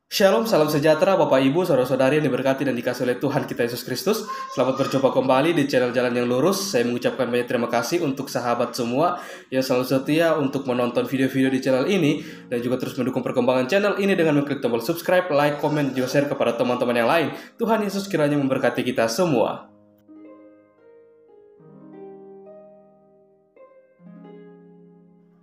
Shalom, salam sejahtera Bapak Ibu, saudara-saudari yang diberkati dan dikasihi oleh Tuhan kita Yesus Kristus. Selamat berjumpa kembali di channel Jalan yang Lurus. Saya mengucapkan banyak terima kasih untuk sahabat semua yang selalu setia untuk menonton video-video di channel ini dan juga terus mendukung perkembangan channel ini dengan mengklik tombol subscribe, like, komen, juga share kepada teman-teman yang lain. Tuhan Yesus kiranya memberkati kita semua.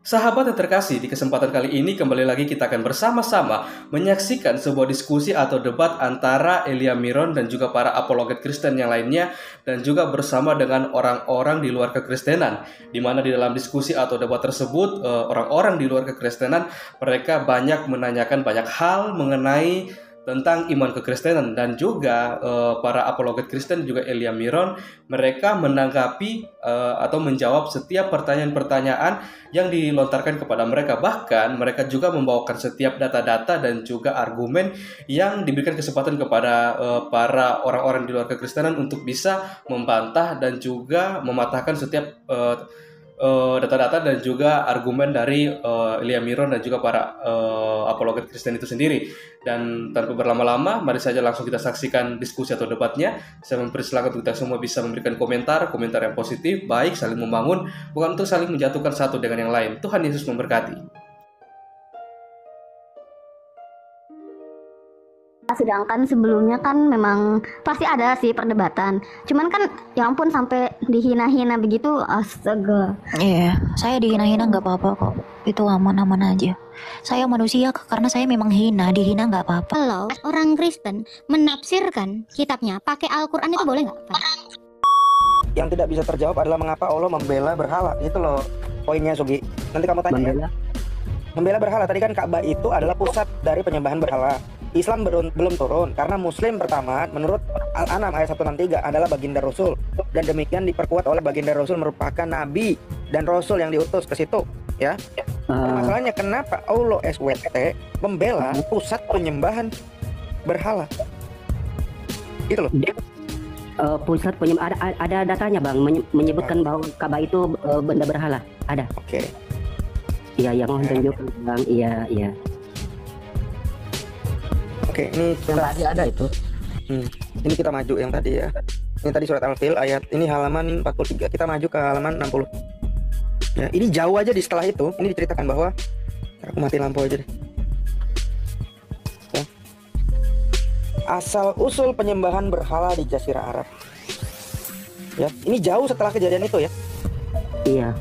Sahabat yang terkasih, di kesempatan kali ini kembali lagi kita akan bersama-sama menyaksikan sebuah diskusi atau debat antara Elia Miron dan juga para apologet Kristen yang lainnya, dan juga bersama dengan orang-orang di luar kekristenan, di mana di dalam diskusi atau debat tersebut orang-orang di luar kekristenan mereka banyak menanyakan banyak hal mengenai tentang iman kekristenan, dan juga para apologet Kristen juga Elia Miron mereka menanggapi atau menjawab setiap pertanyaan-pertanyaan yang dilontarkan kepada mereka. Bahkan mereka juga membawakan setiap data-data dan juga argumen yang diberikan kesempatan kepada para orang-orang di luar kekristenan untuk bisa membantah dan juga mematahkan setiap data-data dan juga argumen dari Elia Miron dan juga para apologet Kristen itu sendiri. Dan tanpa berlama-lama, mari saja langsung kita saksikan diskusi atau debatnya. Saya mempersilakan untuk kita semua bisa memberikan komentar yang positif, baik, saling membangun, bukan untuk saling menjatuhkan satu dengan yang lain. Tuhan Yesus memberkati. Sedangkan sebelumnya kan memang pasti ada sih perdebatan. Cuman kan ya ampun sampai dihina-hina begitu, astaga. Iya, saya dihina-hina nggak apa-apa kok. Itu aman-aman aja. Saya manusia karena saya memang dihina nggak apa-apa. Kalau orang Kristen menafsirkan kitabnya pakai Al-Quran itu boleh nggak, Pak? Yang tidak bisa terjawab adalah mengapa Allah membela berhala. Itu loh poinnya, Sugi. Nanti kamu tanya. Membela berhala. Tadi kan Ka'bah itu adalah pusat dari penyembahan berhala. Islam belum turun karena Muslim pertama menurut Al-An'am ayat 163 adalah baginda Rasul, dan demikian diperkuat oleh baginda Rasul merupakan Nabi dan Rasul yang diutus ke situ, ya. Masalahnya kenapa Allah SWT membela pusat penyembahan berhala? Itu loh. Pusat penyembahan ada datanya bang, menyebutkan bahwa Ka'bah itu benda berhala, ada. Oke. Iya, yang menunjukkan bang, iya. Oke, ini Yang tadi ada itu. Ini kita maju yang tadi ya. Ini tadi surat Al-Fil ayat ini halaman 43. Kita maju ke halaman 60. Ya, ini jauh aja di setelah itu. Ini diceritakan bahwa aku mati lampu aja deh. Ya. Asal usul penyembahan berhala di Jazirah Arab. Ya, ini jauh setelah kejadian itu ya. Iya.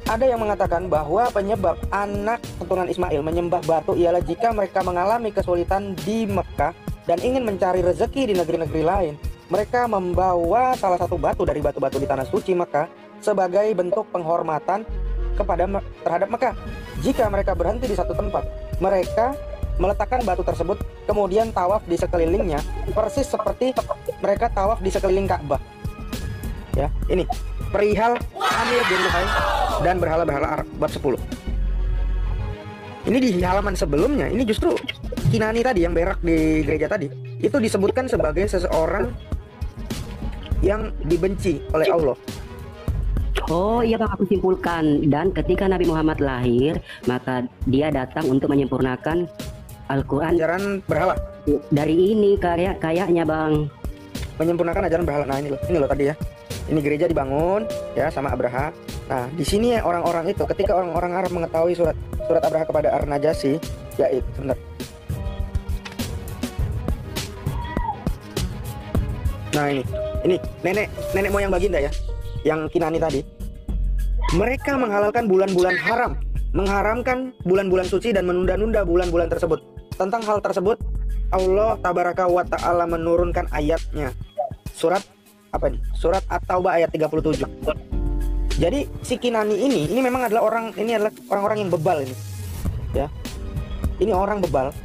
Ada yang mengatakan bahwa penyebab anak keturunan Ismail menyembah batu ialah jika mereka mengalami kesulitan di Mekah dan ingin mencari rezeki di negeri-negeri lain. Mereka membawa salah satu batu dari batu-batu di tanah suci Mekah sebagai bentuk penghormatan terhadap Mekah. Jika mereka berhenti di satu tempat, mereka meletakkan batu tersebut, kemudian tawaf di sekelilingnya, persis seperti mereka tawaf di sekeliling Ka'bah. Ya, ini perihal Amir bin Luhai dan berhala-berhala Arab bab 10. Ini di halaman sebelumnya, ini justru Kinani tadi yang berak di gereja tadi, itu disebutkan sebagai seseorang yang dibenci oleh Allah. Oh iya bang, aku simpulkan. Dan ketika Nabi Muhammad lahir, maka dia datang untuk menyempurnakan Al-Quran. Ajaran berhala. Dari ini kayaknya bang. Menyempurnakan ajaran berhala. Nah ini loh tadi ya. Ini gereja dibangun ya sama Abraha. Nah di sini ya orang-orang itu, ketika orang-orang Arab mengetahui surat Abraha kepada Ar-Najasyi, ya itu sebentar. Nah ini nenek moyang baginda ya, yang Kinani tadi. Mereka menghalalkan bulan-bulan haram, mengharamkan bulan-bulan suci dan menunda-nunda bulan-bulan tersebut. Tentang hal tersebut, Allah Tabaraka wa Ta'ala menurunkan ayatnya. Surat apa nih? Surat At-Taubah ayat 37. Jadi si Kinani ini memang adalah orang-orang yang bebal ini. Ya. Ini orang bebal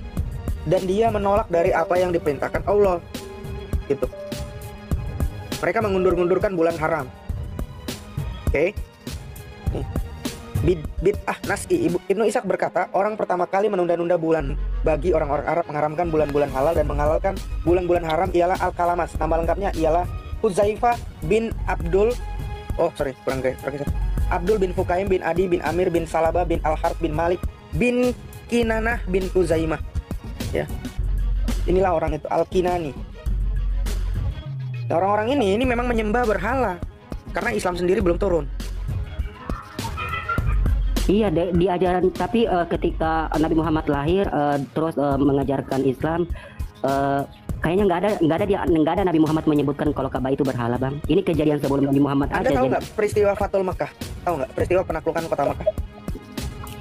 dan dia menolak dari apa yang diperintahkan Allah. Gitu. Mereka mengundur-undurkan bulan haram. Oke. Bid'ah nas'i. Ibnu Ishaq berkata, orang pertama kali menunda-nunda bulan bagi orang-orang Arab mengharamkan bulan-bulan halal dan menghalalkan bulan-bulan haram ialah Al-Kalamas. Nama lengkapnya ialah Huzaifah bin Abdul Abdul bin Fukaim bin Adi bin Amir bin Salabah bin Al-Harth bin Malik bin Kinanah bin Huzaimah. Ya. Inilah orang itu, Al-Kinani. Nah, orang-orang ini memang menyembah berhala karena Islam sendiri belum turun. Iya, diajaran. Tapi ketika Nabi Muhammad lahir, terus mengajarkan Islam, kayaknya nggak ada Nabi Muhammad menyebutkan kalau Ka'bah itu berhala, Bang. Ini kejadian sebelum Nabi Muhammad Anda ada. tahu nggak peristiwa Fatul Mekah? Tahu nggak peristiwa penaklukan kota Mekah?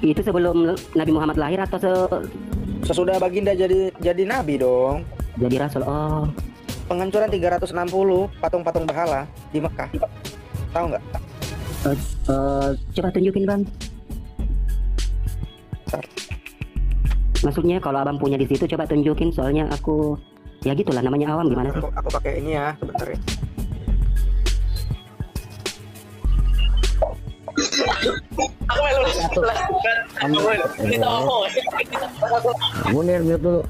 Itu sebelum Nabi Muhammad lahir atau Sesudah baginda jadi nabi dong. jadi rasul? Oh, Penghancuran 360 patung-patung berhala di Mekah. Tahu nggak? coba tunjukin, Bang. Maksudnya kalau abang punya di situ coba tunjukin, soalnya aku ya gitulah, namanya awam, gimana sih? Aku pakai ini ya, sebentar ya. Munir mute dulu.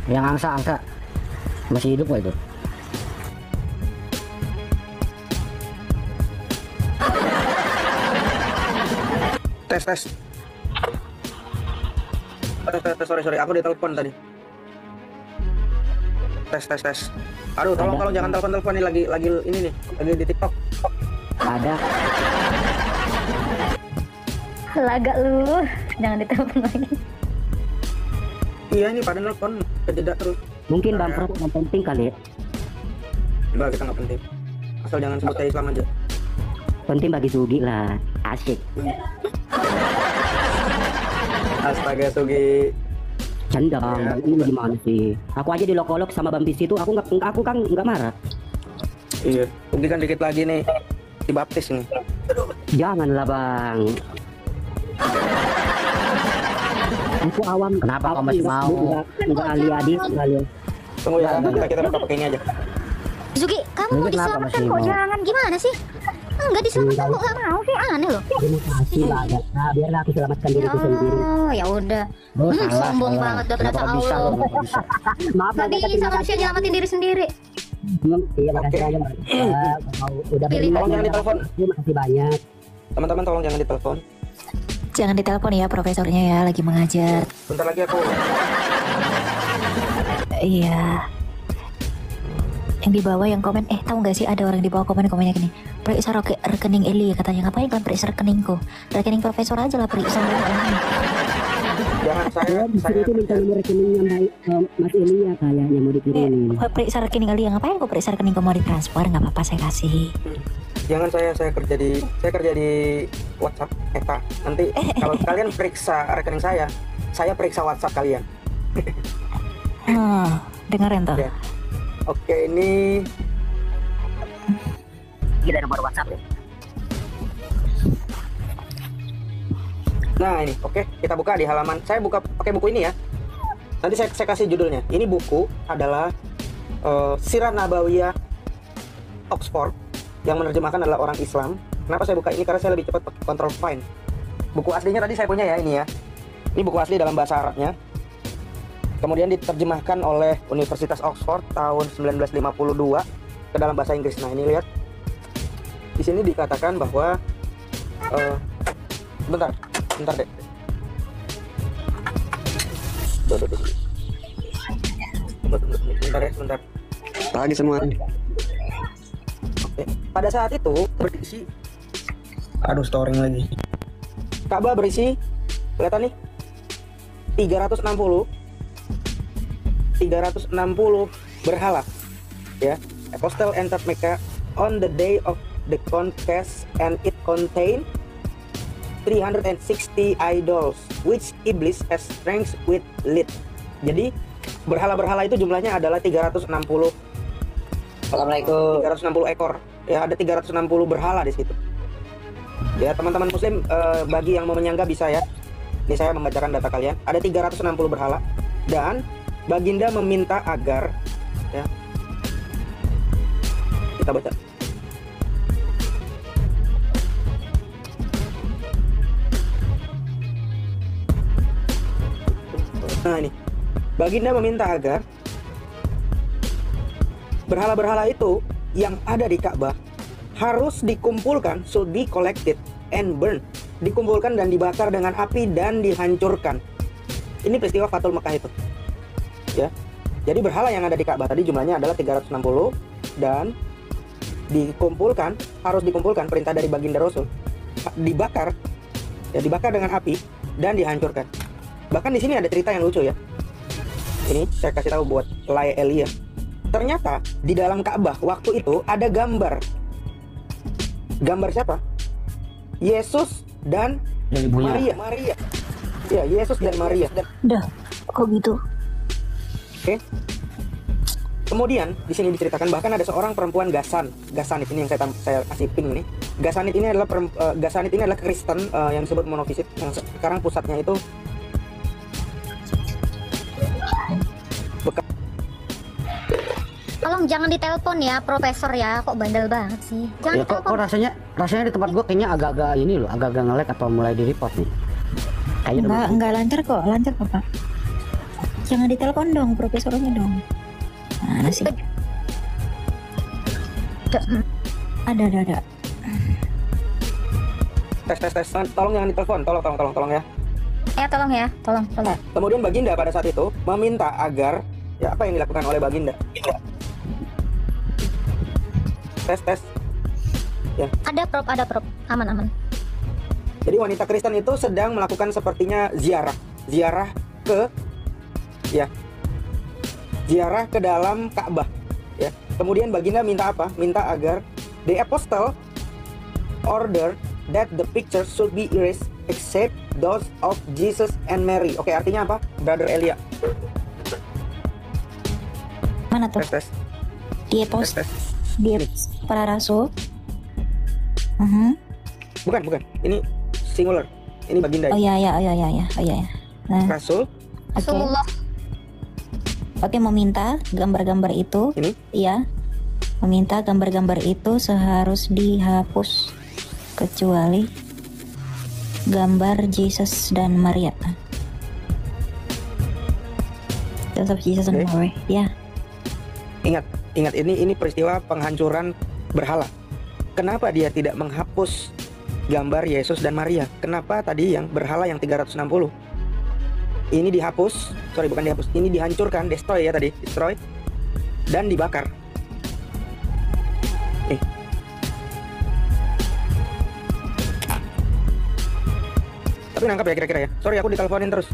Yang angsa masih hidup nggak itu? Tes. Sorry, aku ditelepon tadi. Tes. Aduh, tolong jangan telepon ini lagi ini nih, lagi di TikTok. Ada. Laga lu, jangan ditelepon lagi. Iya, ini pada nelpon, kejeda terus. Mungkin Bang Prot yang penting kali ya. Enggak, kita nggak penting. Asal jangan sebut saya Islam aja. Penting bagi Sugi lah, asik. Astaga, Sugi. Canda, Bang. Ini gimana sih? Aku aja dilok-olok sama Bang Pisi itu, aku kan nggak marah. Iya, Sugi kan dikit lagi nih dibaptis nih. Janganlah, Bang. Aku awam. Kenapa kamu masih mau? Enggak ahli hadis, Tunggu ya, kita pakai ini aja. Zuki, kamu mau Mungkin kenapa diselamatkan masih kok? mau? Jangan, gimana sih? Enggak diselamatkan kok nggak mau sih, aneh loh. Terima kasih banyak. Nah, biarlah aku selamatkan diriku sendiri. Oh, ya udah. Oh, salah, Sombong salah. banget udah Kenapa ternyata bisa? Allah. Kenapa bisa? Maaf, Nggak Bang, bisa manusia nyelamatin diri sendiri. Iya, makasih banyak, Bang. Udah Pilih. Tolong jangan ditelepon. Terima kasih banyak. Teman-teman tolong jangan ditelepon. Jangan ditelepon ya, profesornya ya, lagi mengajar. Bentar lagi aku. Iya. Yang di bawah yang komen, tahu nggak sih ada orang di bawah komennya gini, periksa rekening Eli, katanya. Ngapain kan periksa rekeningku? Rekening profesor aja lah periksa. Jangan saya Disuruh itu minta nomor rekeningnya Mas Eli ya, kayaknya mau dikirimin. Periksa rekening Eli, ngapain kok periksa rekeningku, mau ditransfer? Nggak apa-apa, saya kasih. jangan saya kerja di WhatsApp Pak. Nanti kalau kalian periksa rekening saya periksa WhatsApp kalian. Dengerin tuh. Ya. Oke, ini Kita nomor WhatsApp ya. nah ini oke, kita buka di halaman. Saya buka pakai buku ini ya. Nanti saya kasih judulnya. Ini buku adalah Sirah Nabawiyah Oxford, yang menerjemahkan adalah orang Islam. Kenapa saya buka ini? Karena saya lebih cepat pakai Control Find. Buku aslinya tadi saya punya ya, ini ya. Ini buku asli dalam bahasa Arabnya. Kemudian diterjemahkan oleh Universitas Oxford tahun 1952 ke dalam bahasa Inggris. Nah, ini lihat. Di sini dikatakan bahwa bentar deh. Bentar. Lagi semua. Oke. Pada saat itu berisi, storing lagi. Ka'bah berisi, kelihatan nih, 360 berhala. Ya, Apostle entered Mecca on the day of the conquest and it contained 360 idols which Iblis has strength with lead. Jadi berhala-berhala itu jumlahnya adalah 360. Assalamualaikum. 360 ekor. Ya, ada 360 berhala di situ. Ya, teman-teman muslim, bagi yang mau menyangga bisa ya. Ini saya membacakan data kalian. Ada 360 berhala dan baginda meminta agar ya. Kita baca. Nah, ini. Baginda meminta agar berhala-berhala itu yang ada di Ka'bah harus dikumpulkan, should be collected and burned. Dikumpulkan dan dibakar dengan api dan dihancurkan. Ini peristiwa Fatul Mekah itu. Ya. Jadi berhala yang ada di Ka'bah tadi jumlahnya adalah 360 dan harus dikumpulkan perintah dari baginda Rasul, dibakar dengan api dan dihancurkan. Bahkan di sini ada cerita yang lucu ya. Ini saya kasih tahu buat Lai Elia. Ternyata di dalam Ka'bah waktu itu ada gambar. Gambar siapa? Yesus dan Maria. Ya, Yesus dan Maria. Dah, kok gitu? Oke. Kemudian di sini diceritakan bahkan ada seorang perempuan Gasanit ini yang saya kasih ping ini. Gasanit ini adalah Kristen yang disebut monofisit yang sekarang pusatnya itu Tolong jangan ditelepon ya, Profesor ya. Kok bandel banget sih? Jangan Ya kok rasanya di tempat gua kayaknya agak-agak ini loh, agak-agak nge-lag atau mulai di report nih. Kayaknya Enggak lancar kok Pak. Jangan ditelepon dong, profesornya dong. Mana sih? Ada. tes. Tolong jangan ditelepon, tolong ya. Tolong ya, tolong. Kemudian baginda pada saat itu meminta agar ya apa yang dilakukan oleh baginda? Tes. Ya. Ada prop, aman. Jadi wanita Kristen itu sedang melakukan sepertinya ziarah ke dalam Ka'bah. Ya. Kemudian baginda minta apa? Minta agar the apostle order that the pictures should be erased except those of Jesus and Mary. Oke, artinya apa? Brother Elia. Mana tuh? Tes. Dia post. Tes. Dia para rasul. Bukan. Ini singular. Ini baginda. Oh iya. Nah, Rasul. Rasulullah. Oke, meminta gambar-gambar itu. Ini? Iya. Meminta gambar-gambar itu seharus dihapus kecuali gambar Jesus dan Maria. Tetap Jesus dan Maria. Ya. Ingat ini peristiwa penghancuran berhala. Kenapa dia tidak menghapus gambar Yesus dan Maria? Kenapa tadi yang berhala yang 360 ini dihapus? Sorry, bukan dihapus. Ini dihancurkan, destroy dan dibakar. Tapi nangkap ya kira-kira ya. Sorry, aku diteleponin terus.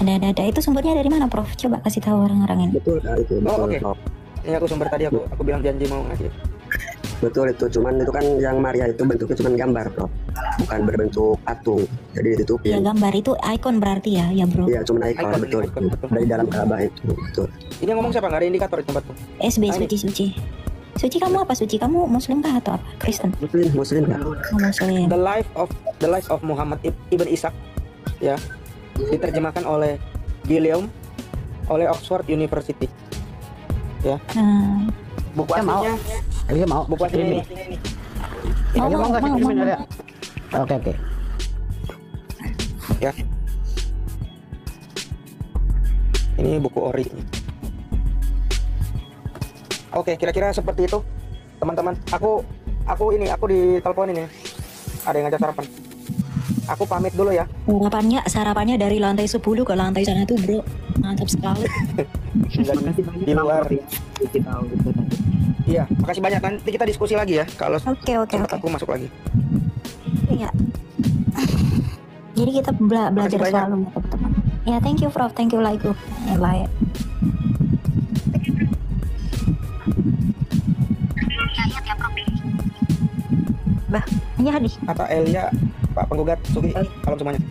Ada. Itu sumbernya dari mana, Prof? Coba kasih tahu orang-orang ini. Betul itu. Oh, oke. Prof. Ini aku sumber tadi aku bilang janji mau ngasih. Betul itu, cuman itu kan yang Maria itu bentuknya cuman gambar, Prof. Bukan berbentuk patung. Jadi ditutupin. Ya, gambar itu ikon berarti ya, Bro. Iya, cuman ikon, betul. Betul. Dari dalam Ka'bah itu, betul. Ini ngomong siapa? Nggak ada indikator di tempatku. SB Suci. Suci kamu apa? Suci kamu Muslim kah atau apa? Kristen? Muslim kan. Muslim. The Life of Muhammad Ibn Ishaq, ya, diterjemahkan oleh Guillaume oleh Oxford University, ya. Buku aslinya Elia mau. buku aslinya ini. Elia mau nggak sih kirimin Elia? Oke. Ya, ini buku ori. Oke, kira-kira seperti itu, teman-teman. Aku diteleponin ya. Ada yang ngajak sarapan. Aku pamit dulu ya. Sarapannya dari lantai 10 ke lantai 1, Bro. Mantap sekali. Di luar. Iya, makasih banyak. Nanti kita diskusi lagi ya. Kalau Oke. aku masuk lagi. Iya. Jadi kita belajar Makasih banyak. selalu ya, teman-teman. Ya, thank you, Prof. Thank you, Laiku. Bye. Bah, ya nih. Kata Elia, Pak Penggugat Sugi, salam semuanya.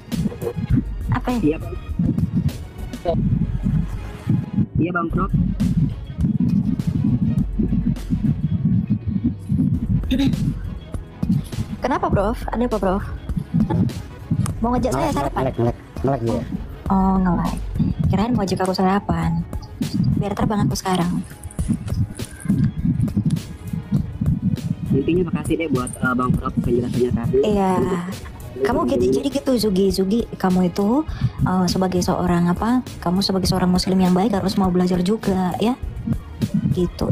Apa ya? Iya, Bang. Iya, Bang Prof. Kenapa, Prof? Ada apa, Prof? Mau ngajak saya sarapan? Ngelek dia. Oh, nge-like. Kirain mau ajak aku sarapan. Biar terbang aku sekarang. Intinya makasih deh buat Bang Prof penjelasannya tadi. Iya. Kamu jadi gitu Zugi, kamu itu sebagai seorang Muslim yang baik harus mau belajar juga ya. gitu.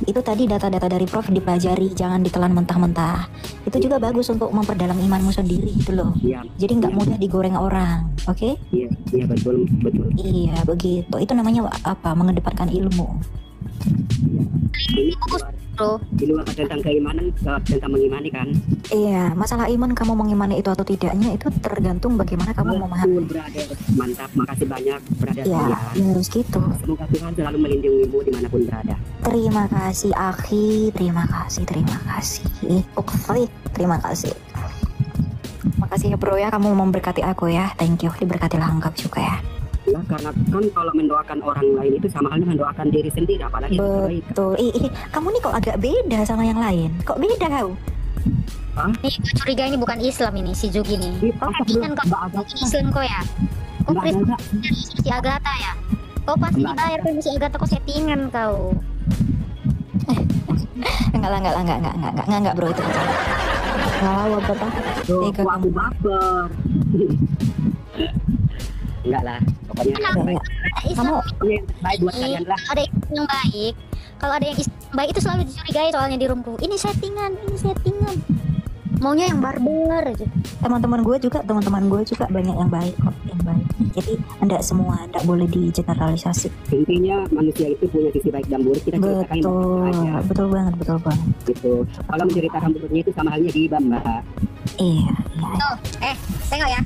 Itu tadi data-data dari Prof dipelajari, jangan ditelan mentah-mentah. Itu juga bagus untuk memperdalam imanmu sendiri gitu loh. Iya. Jadi nggak mudah digoreng orang, oke? Iya betul. Iya begitu. Itu namanya apa? Mengedepankan ilmu. Ini Bro. di luar tentang keimanan, tentang mengimani kan. Iya, masalah iman kamu mengimani itu atau tidaknya itu tergantung bagaimana kamu memahami. Brother, mantap, makasih banyak brother. Ya, harus gitu. Semoga Tuhan selalu melindungimu dimanapun berada. Terima kasih Akhi, terima kasih. Ukfi, terima kasih. Makasih ya bro ya, kamu memberkati aku ya. Thank you, diberkatilah engkau juga ya. Ya, karena kan kalau mendoakan orang lain itu sama halnya mendoakan diri sendiri, apalagi Betul. Kamu nih kok agak beda sama yang lain. Kok beda kau? Nih gue curiga ini bukan Islam ini si Jugi nih. Oh, Kan kok Islam kok ya? Kok Kristen si Agatha ya? Kau pasti dibayar kan si Agatha, kok settingan kau? Enggak bro itu. Wow, berapa? Aku baper. Enggak lah, pokoknya Islam baik buat kalian lah. ada yang baik. Kalau ada yang baik itu selalu dicurigai soalnya di roomku. Ini settingan. Maunya yang barbar aja. Teman-teman gue juga banyak yang baik kok, yang baik. Jadi enggak semua, enggak boleh digeneralisasi. Intinya manusia itu punya sisi baik dan buruk. Kita ceritakan aja. Betul banget. Gitu. Kalau menceritakan buruknya itu sama halnya gibah, Mbak. Iya. Tuh, tengok ya.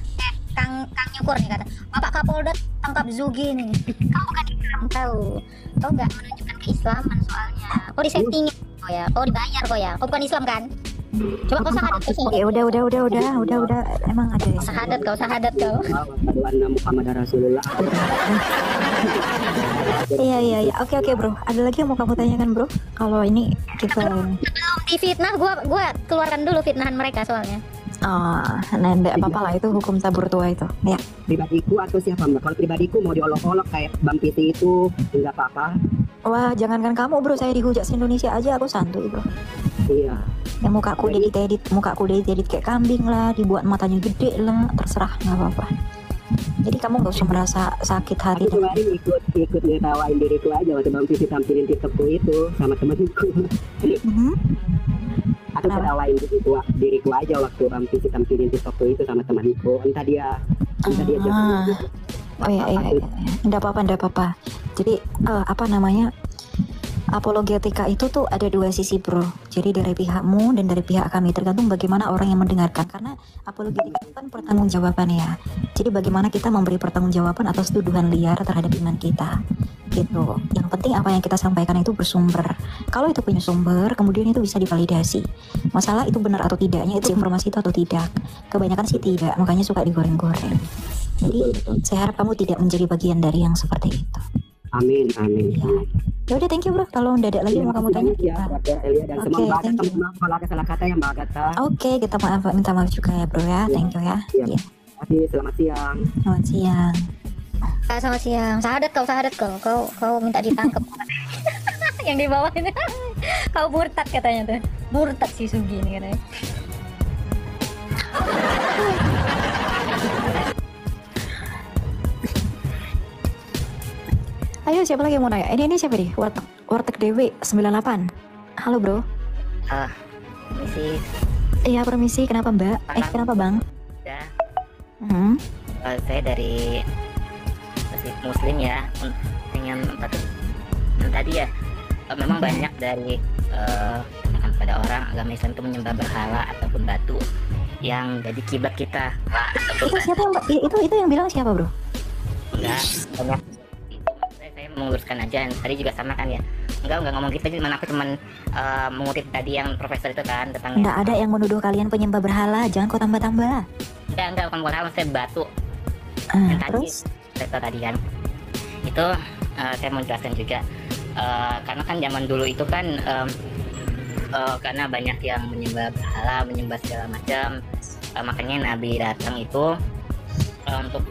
Kang Nyukur nih kata, Bapak Kapolda tangkap Zugi nih. Kau bukan Islam tahu. Kau nggak menunjukkan keislaman soalnya. Kau disettingin kok ya. Kau dibayar kok ya. Kau bukan Islam kan? Coba kau sahadat. Oke, udah. Emang ada ya. Sahadat kau. Asyhadu anna Muhammadar Rasulullah. Iya. Oke bro. Ada lagi yang mau kamu tanyakan bro? Kalau ini kita Belum difitnah, gua keluarkan dulu fitnahan mereka soalnya. Enggak apa-apa lah, itu hukum tabur tua itu. Ya. Pribadiku atau siapa Mbak? Kalau pribadiku mau diolok-olok kayak Bang Piti itu enggak apa-apa. Wah, jangankan kamu bro, saya dihujat se-Indonesia aja aku santuy bro. Iya. Yang mukaku diedit kayak kambing lah, dibuat matanya gede lah, terserah, nggak apa-apa. Jadi kamu nggak usah merasa sakit hati. Aku kemarin ikut ngetawain diriku aja waktu Bang Piti tampilin TikTokku itu sama temanku. Aku ketawain diriku aja waktu Bang Piti tampilin TikTokku itu sama temanku. Entah dia jawab. Oh iya. Nggak apa-apa. Jadi apologetika itu tuh ada dua sisi bro. Jadi dari pihakmu dan dari pihak kami, tergantung bagaimana orang yang mendengarkan. Karena apologetika itu kan pertanggungjawaban ya. Jadi bagaimana kita memberi pertanggungjawaban atas tuduhan liar terhadap iman kita gitu. Yang penting apa yang kita sampaikan itu bersumber. Kalau itu punya sumber, kemudian itu bisa divalidasi. Masalah itu benar atau tidaknya, itu informasi itu atau tidak. Kebanyakan sih tidak, makanya suka digoreng-goreng. Jadi saya harap kamu tidak menjadi bagian dari yang seperti itu. Amin. Ya udah, thank you bro. Kalau udah ada lagi yang mau kamu tanya, kalau ada salah kata yang Mbak Agatha. Oke, kita minta maaf juga ya bro ya. Thank you ya. Iya. Selamat siang. Selamat siang. Selamat siang. Sahadat kau. Kau minta ditangkap. Yang di bawah ini. Kau murtad katanya tuh. Murtad si Sugi ini katanya. Ayo, siapa lagi yang mau nanya? Ini siapa nih? Warteg Dewi 98. Halo bro. Permisi. Iya permisi. Kenapa mbak? Kenapa bang? Ya. Saya dari Muslim ya. Dengan tadi ya, memang banyak dari pada orang agama Islam itu menyembah berhala ataupun batu yang jadi kiblat kita. Itu siapa mbak? Itu yang bilang siapa bro? Enggak, banyak. Saya menguruskan aja. Tadi juga sama kan ya. Enggak ngomong gitu, cuman aku mengutip tadi yang profesor itu kan tentang. Enggak ada yang menuduh kalian penyembah berhala. Jangan kau tambah-tambah. Enggak bukan berhala, maksudnya batu. Terus? Tadi kan itu saya mau jelaskan juga karena kan zaman dulu itu kan karena banyak yang menyembah berhala, menyembah segala macam, makanya Nabi datang itu untuk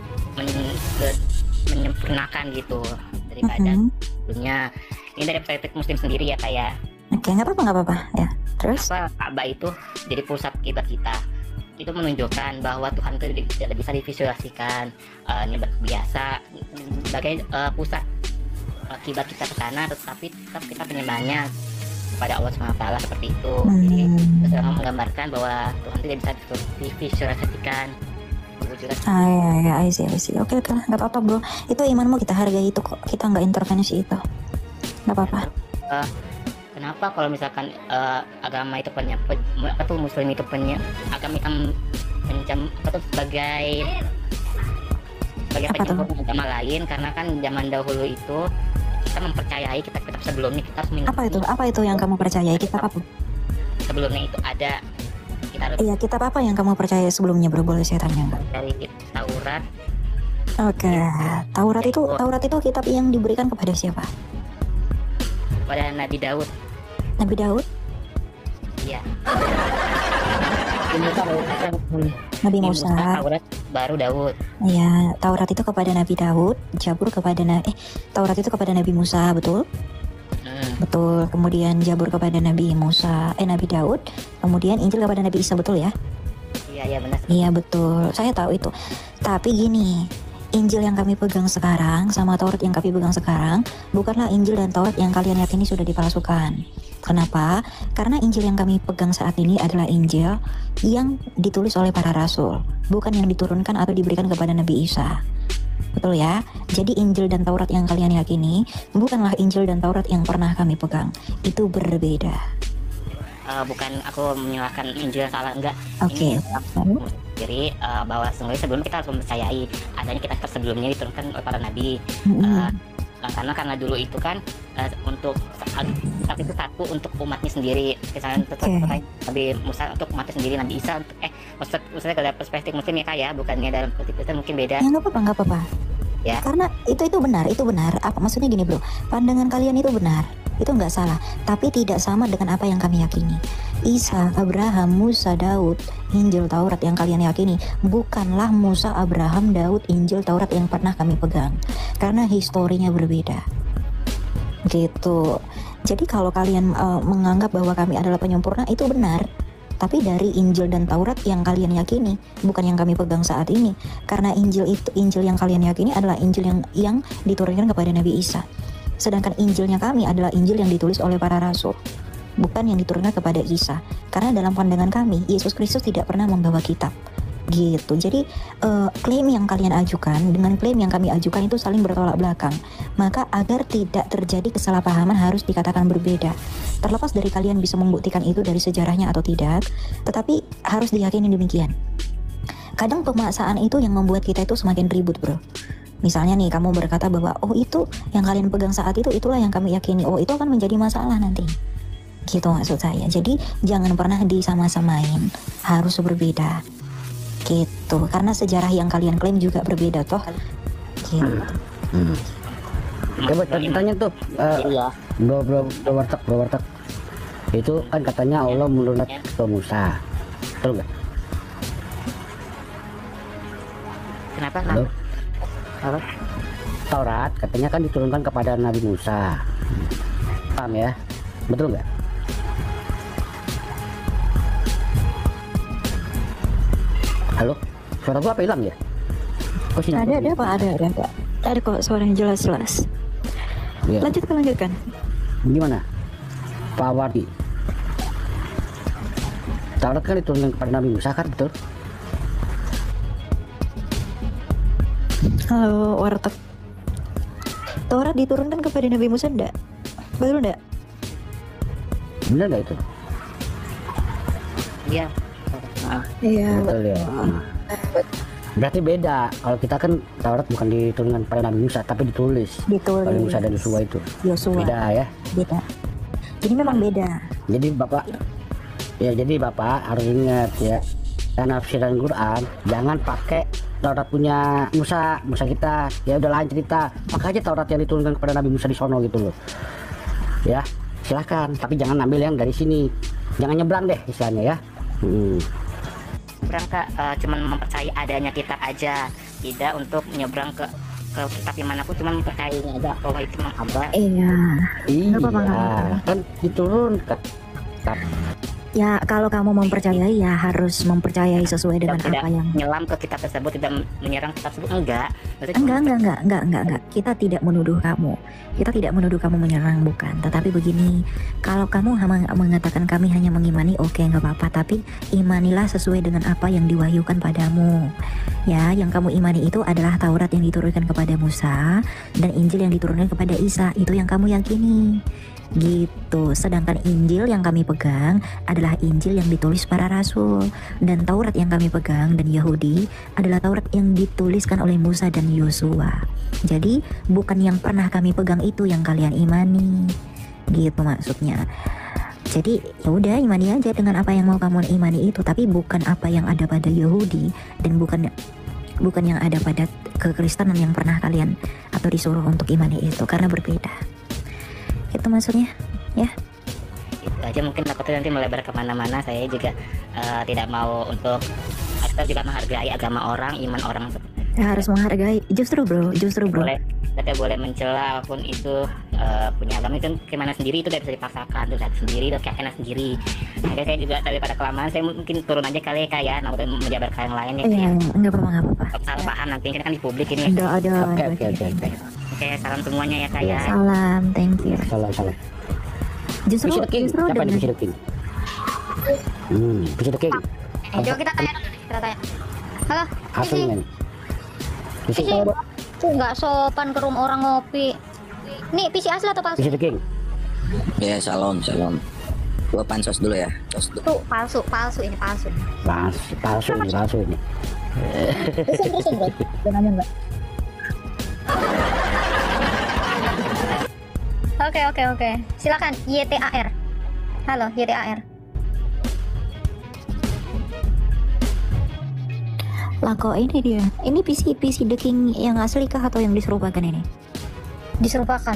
menyempurnakan gitu daripada sebelumnya. Ini dari perspektif Muslim sendiri ya kayak. Oke, nggak apa-apa ya. Terus Ka'bah itu jadi pusat kiblat kita. Itu menunjukkan bahwa Tuhan itu tidak bisa divisualisasikan, biasa sebagai pusat kiblat kita ke sana, tetapi tetap kita penyembahnya kepada Allah SWT seperti itu. Jadi Rasulullah menggambarkan bahwa Tuhan tidak bisa divisualisasikan wujudnya. Ya, I see. Oke lah, nggak apa-apa bro. Itu imanmu kita hargai itu kok. Kita nggak intervensi itu. Nggak apa-apa. Kenapa kalau misalkan agama itu Muslim itu agama sebagai penyempurna agama lain, karena kan zaman dahulu itu kita mempercayai kitab-kitab sebelumnya kita harus mengikuti. Apa itu yang kamu percayai? Kitab apa? Sebelumnya itu ada Iya, kitab apa yang kamu percaya sebelumnya bro? Boleh saya tanya nggak? Dari Taurat. Oke, Taurat itu kitab yang diberikan kepada siapa? Kepada Nabi Daud. Nabi Daud? Iya. Nabi Musa. Taurat baru Daud. Iya, Taurat itu kepada Nabi Daud, Zabur kepada Taurat itu kepada Nabi Musa, betul? Betul. Kemudian Zabur kepada Nabi Daud, kemudian Injil kepada Nabi Isa, betul ya? Iya benar. Iya betul, saya tahu itu. Tapi gini, Injil yang kami pegang sekarang sama Taurat yang kami pegang sekarang bukanlah Injil dan Taurat yang kalian yakini sudah dipalsukan. Kenapa? Karena Injil yang kami pegang saat ini adalah Injil yang ditulis oleh para rasul, bukan yang diturunkan atau diberikan kepada Nabi Isa. Betul ya? Jadi Injil dan Taurat yang kalian yakini bukanlah Injil dan Taurat yang pernah kami pegang. Itu berbeda. Bukan aku menyalahkan Injil salah, enggak. Oke. Jadi bahwa sebelum kita harus mempercayai adanya kitab sebelumnya diturunkan oleh para nabi. Karena dulu itu kan untuk saat itu satu untuk umatnya sendiri, misalnya Nabi Musa untuk umatnya sendiri, Nabi Isa untuk maksudnya dari perspektif muslim ya, bukannya dalam perspektif Kristen mungkin beda. Ya nggak apa-apa. Ya. Karena itu benar. Apa maksudnya gini bro? Pandangan kalian itu benar, itu nggak salah. Tapi tidak sama dengan apa yang kami yakini. Isa, Abraham, Musa, Daud, Injil, Taurat yang kalian yakini bukanlah Musa, Abraham, Daud, Injil, Taurat yang pernah kami pegang. Karena historinya berbeda. Gitu. Jadi kalau kalian menganggap bahwa kami adalah penyempurna, itu benar. Tapi dari Injil dan Taurat yang kalian yakini, bukan yang kami pegang saat ini. Karena Injil yang kalian yakini adalah Injil yang diturunkan kepada Nabi Isa. Sedangkan Injilnya kami adalah Injil yang ditulis oleh para rasul, bukan yang diturunkan kepada Isa. Karena dalam pandangan kami, Yesus Kristus tidak pernah membawa kitab. Gitu. Jadi klaim yang kalian ajukan dengan klaim yang kami ajukan itu saling bertolak belakang. Maka agar tidak terjadi kesalahpahaman harus dikatakan berbeda. Terlepas dari kalian bisa membuktikan itu dari sejarahnya atau tidak, tetapi harus diyakini demikian. Kadang pemaksaan itu yang membuat kita itu semakin ribut bro. Misalnya nih kamu berkata bahwa itu yang kalian pegang saat itu itulah yang kami yakini, itu akan menjadi masalah nanti. Gitu maksud saya. Jadi jangan pernah disama-samain, harus berbeda. Gitu, karena sejarah yang kalian klaim juga berbeda toh. Gitu. Coba tanya tuh, bro warteg. Itu kan katanya Allah menurunkan ke Musa, betul nggak? Kenapa? Halo? Taurat katanya kan diturunkan kepada Nabi Musa, paham ya? Betul nggak? Halo, suara gua apa hilang ya? Ada kok suaranya jelas. Ya. Lanjutkan. Gimana? Pak Wardi. Taurat kan diturunkan kepada Nabi Musa kan, betul? Halo warteg. Taurat diturunkan kepada Nabi Musa enggak? Betul enggak? Benar enggak itu? Iya. Iya. Betul ya. Berarti beda. Kalau kita kan Taurat bukan diturunkan pada Nabi Musa, tapi ditulis. Oleh Musa dan Yosua itu. Beda ya. Beda. Jadi memang beda. Jadi Bapak harus ingat ya. Penafsiran Quran jangan pakai Taurat punya Musa kita. Ya udah lain cerita. Pakai aja Taurat yang diturunkan kepada Nabi Musa di sono gitu loh. Ya, silakan. Tapi jangan ambil yang dari sini. Jangan nyebrang deh istilahnya ya. Nyebrang cuman mempercayai adanya kitab aja, tidak untuk menyeberang ke kitab yang manapun, cuma mempercayainya aja bahwa itu memang ada. Iya. Kan diturunkan. Ya kalau kamu mempercayai ya harus mempercayai sesuai dengan tidak apa yang menyelam ke kitab tersebut, tidak menyerang kitab tersebut, enggak. Maksudnya enggak. Kita tidak menuduh kamu. Kita tidak menuduh kamu menyerang, bukan. Tetapi begini, kalau kamu mengatakan kami hanya mengimani, oke, nggak apa-apa. Tapi imanilah sesuai dengan apa yang diwahyukan padamu. Ya, yang kamu imani itu adalah Taurat yang diturunkan kepada Musa dan Injil yang diturunkan kepada Isa. Itu yang kamu yakini. Gitu. Sedangkan Injil yang kami pegang adalah Injil yang ditulis para rasul, dan Taurat yang kami pegang dan Yahudi adalah Taurat yang dituliskan oleh Musa dan Yosua. Jadi bukan yang pernah kami pegang itu yang kalian imani. Gitu maksudnya. Jadi ya udah, imani aja dengan apa yang mau kamu imani itu, tapi bukan apa yang ada pada Yahudi dan bukan yang ada pada kekristenan yang pernah kalian atau disuruh untuk imani itu, karena berbeda. Itu maksudnya, ya. Itu aja, mungkin takutnya nanti melebar kemana-mana. Saya juga tidak mau untuk, kita juga menghargai agama orang, iman orang. Ya, harus menghargai. Justru bro. Kita boleh mencela apapun itu, punya agama itu gimana sendiri, itu tidak bisa dipaksakan, itu dari sendiri, itu keyakinan sendiri. Makanya saya juga daripada kelamaan, saya mungkin turun aja kali ya, nah udah menjabarkan yang lain ya. Iya, nggak apa-apa. Salah paham nanti kan di publik ini. Ada. Oke, salam semuanya ya Kak ya. Salam, thank you. Salam. Justru Siapa nih Visi The King? Visi The King. Coba kita tanya dulu, kita tanya. Halo, Asli men. Visi nggak sopan ke rumah orang ngopi. Nih, PC asli atau palsu? Visi The King. Ya, salam. Gua pansos dulu ya. Tuh, palsu ini. Palsu ini. Terusin bro. Jangan nanya enggak. Oke. Silakan YTAR. Halo, YTAR. Lah kok ini dia. Ini PC The King yang asli kah atau yang diserupakan ini? Diserupakan.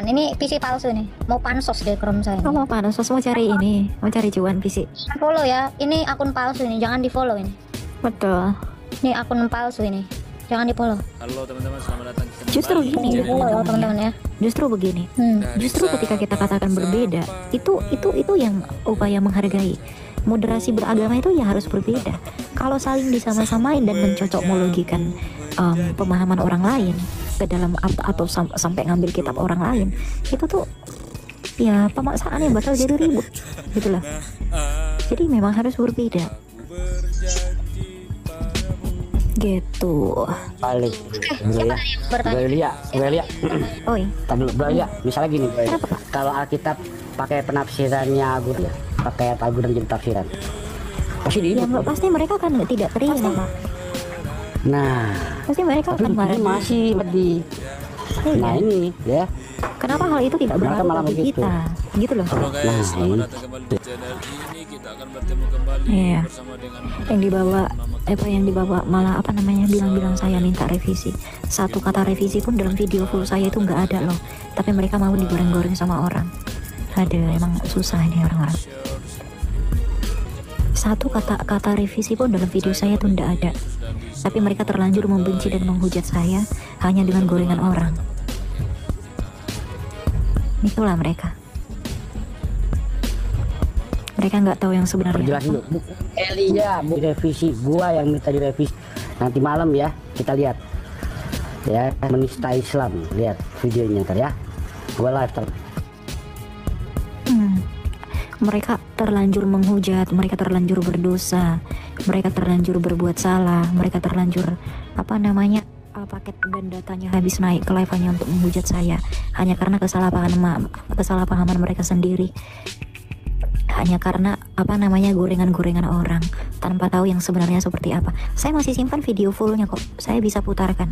Ini PC palsu nih. Mau pansos deh ke room saya. Mau pansos, mau cari ini, mau cari cuan PC. Follow ya. Ini akun palsu ini, jangan di-follow ini. Betul. Ini akun palsu ini. Jangan di-follow. Halo teman-teman, selamat datang. Justru gini teman-teman ya. Justru begini. Justru ketika kita katakan berbeda, itu yang upaya menghargai. Moderasi beragama itu ya harus berbeda. Kalau saling disama-samain dan mencocokmologikan pemahaman orang lain ke dalam atau sampai ngambil kitab orang lain, itu tuh ya pemaksaannya bakal jadi ribut gitulah. Jadi memang harus berbeda. Gitu. Balik. Gue lihat. Oi. Tadi misalnya gini. Kalau Alkitab pakai penafsirannya Agur ya, pakai Agur dan jadi tafsiran. Pasti mereka kan tidak terima. Nah, pasti mereka akan marah. Masih pedih. Nah ini ya. Kenapa hal itu tidak berlaku bagi kita? Gitu loh. Nah, ini. Kita akan bertemu kembali bersama dengan yang dibawa malah bilang saya minta revisi. Satu kata revisi pun dalam video full saya itu nggak ada loh. Tapi mereka mau digoreng-goreng sama orang. Ada emang susah ini orang-orang. Satu kata revisi pun dalam video saya tuh nggak ada. Tapi mereka terlanjur membenci dan menghujat saya hanya dengan gorengan orang. Itulah mereka. Mereka nggak tahu yang sebenarnya. Perjelas dulu. Elia, direvisi. Gua yang minta direvisi. Nanti malam ya, kita lihat. Ya, menista Islam. Lihat videonya ntar ya. Gua live terus. Mereka terlanjur menghujat, mereka terlanjur berdosa, mereka terlanjur berbuat salah, mereka terlanjur paket dan datanya habis naik ke levelnya untuk menghujat saya hanya karena kesalahpahaman mereka sendiri, hanya karena gorengan-gorengan orang tanpa tahu yang sebenarnya seperti apa. Saya masih simpan video fullnya kok, saya bisa putarkan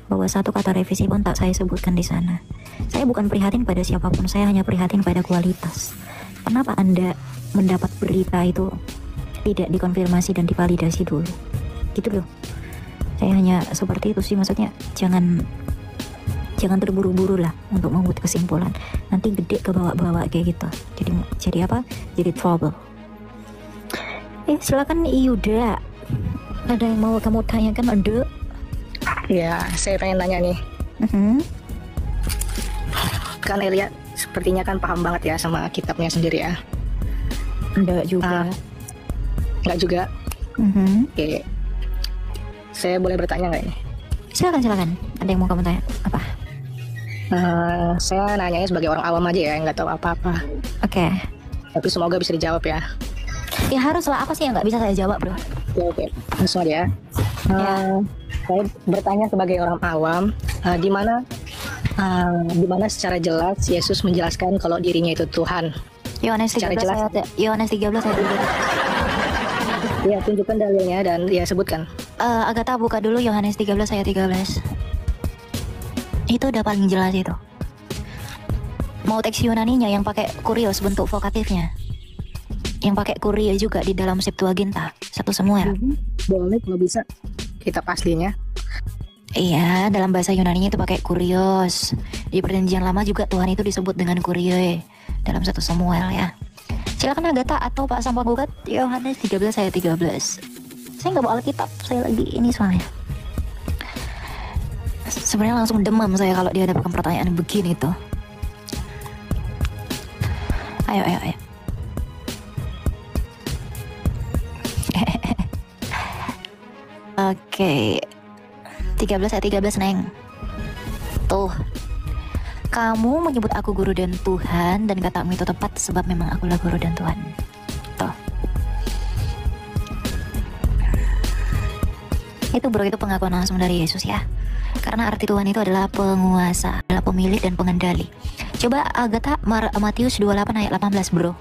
bahwa satu kata revisi pun tak saya sebutkan di sana. Saya bukan prihatin pada siapapun, saya hanya prihatin pada kualitas. Kenapa Anda mendapat berita itu tidak dikonfirmasi dan divalidasi dulu? Gitu loh. Saya hanya seperti itu sih, maksudnya jangan terburu-buru lah untuk membuat kesimpulan. Nanti gede ke bawah-bawah kayak gitu. Jadi apa? Jadi trouble. Silakan Yuda. Ada yang mau kamu tanyakan, Anda? Ya, saya pengen nanya nih. Kan Elia sepertinya kan paham banget ya sama kitabnya sendiri ya. Enggak juga. Enggak juga. Mhm. Oke. Saya boleh bertanya nggak ini? Silakan. Ada yang mau kamu tanya? Apa? Saya nanyanya sebagai orang awam aja ya, nggak tahu apa-apa. Oke. Tapi semoga bisa dijawab ya. Ya haruslah, apa sih yang nggak bisa saya jawab, bro? Oke. Langsung aja. Saya bertanya sebagai orang awam, di mana secara jelas Yesus menjelaskan kalau dirinya itu Tuhan. Yohanes 13 ayat 13. Ya, tunjukkan dalilnya dan ya sebutkan. Agatha buka dulu Yohanes 13 ayat 13. Itu udah paling jelas itu. Mau teks Yunaninya yang pakai kurios bentuk vokatifnya. Yang pakai kurio juga di dalam Septuaginta, satu semua. Boleh kalau bisa kitab aslinya. Iya, dalam bahasa Yunaninya itu pakai kurios. Di Perjanjian Lama juga Tuhan itu disebut dengan kurioe dalam satu Samuel ya. Silakan Agatha atau Pak Sampang Gugat Yohanes 13 ayat 13. Saya nggak bawa Alkitab, saya lagi ini soalnya. Sebenarnya langsung demam saya kalau dihadapkan pertanyaan begini tuh. Ayo. Oke. 13 ayat 13, Neng. Tuh. Kamu menyebut aku guru dan Tuhan, dan katamu itu tepat sebab memang akulah guru dan Tuhan. Tuh. Itu bro, itu pengakuan langsung dari Yesus ya. Karena arti Tuhan itu adalah penguasa, adalah pemilik dan pengendali. Coba Agatha Matius 28 ayat 18 bro.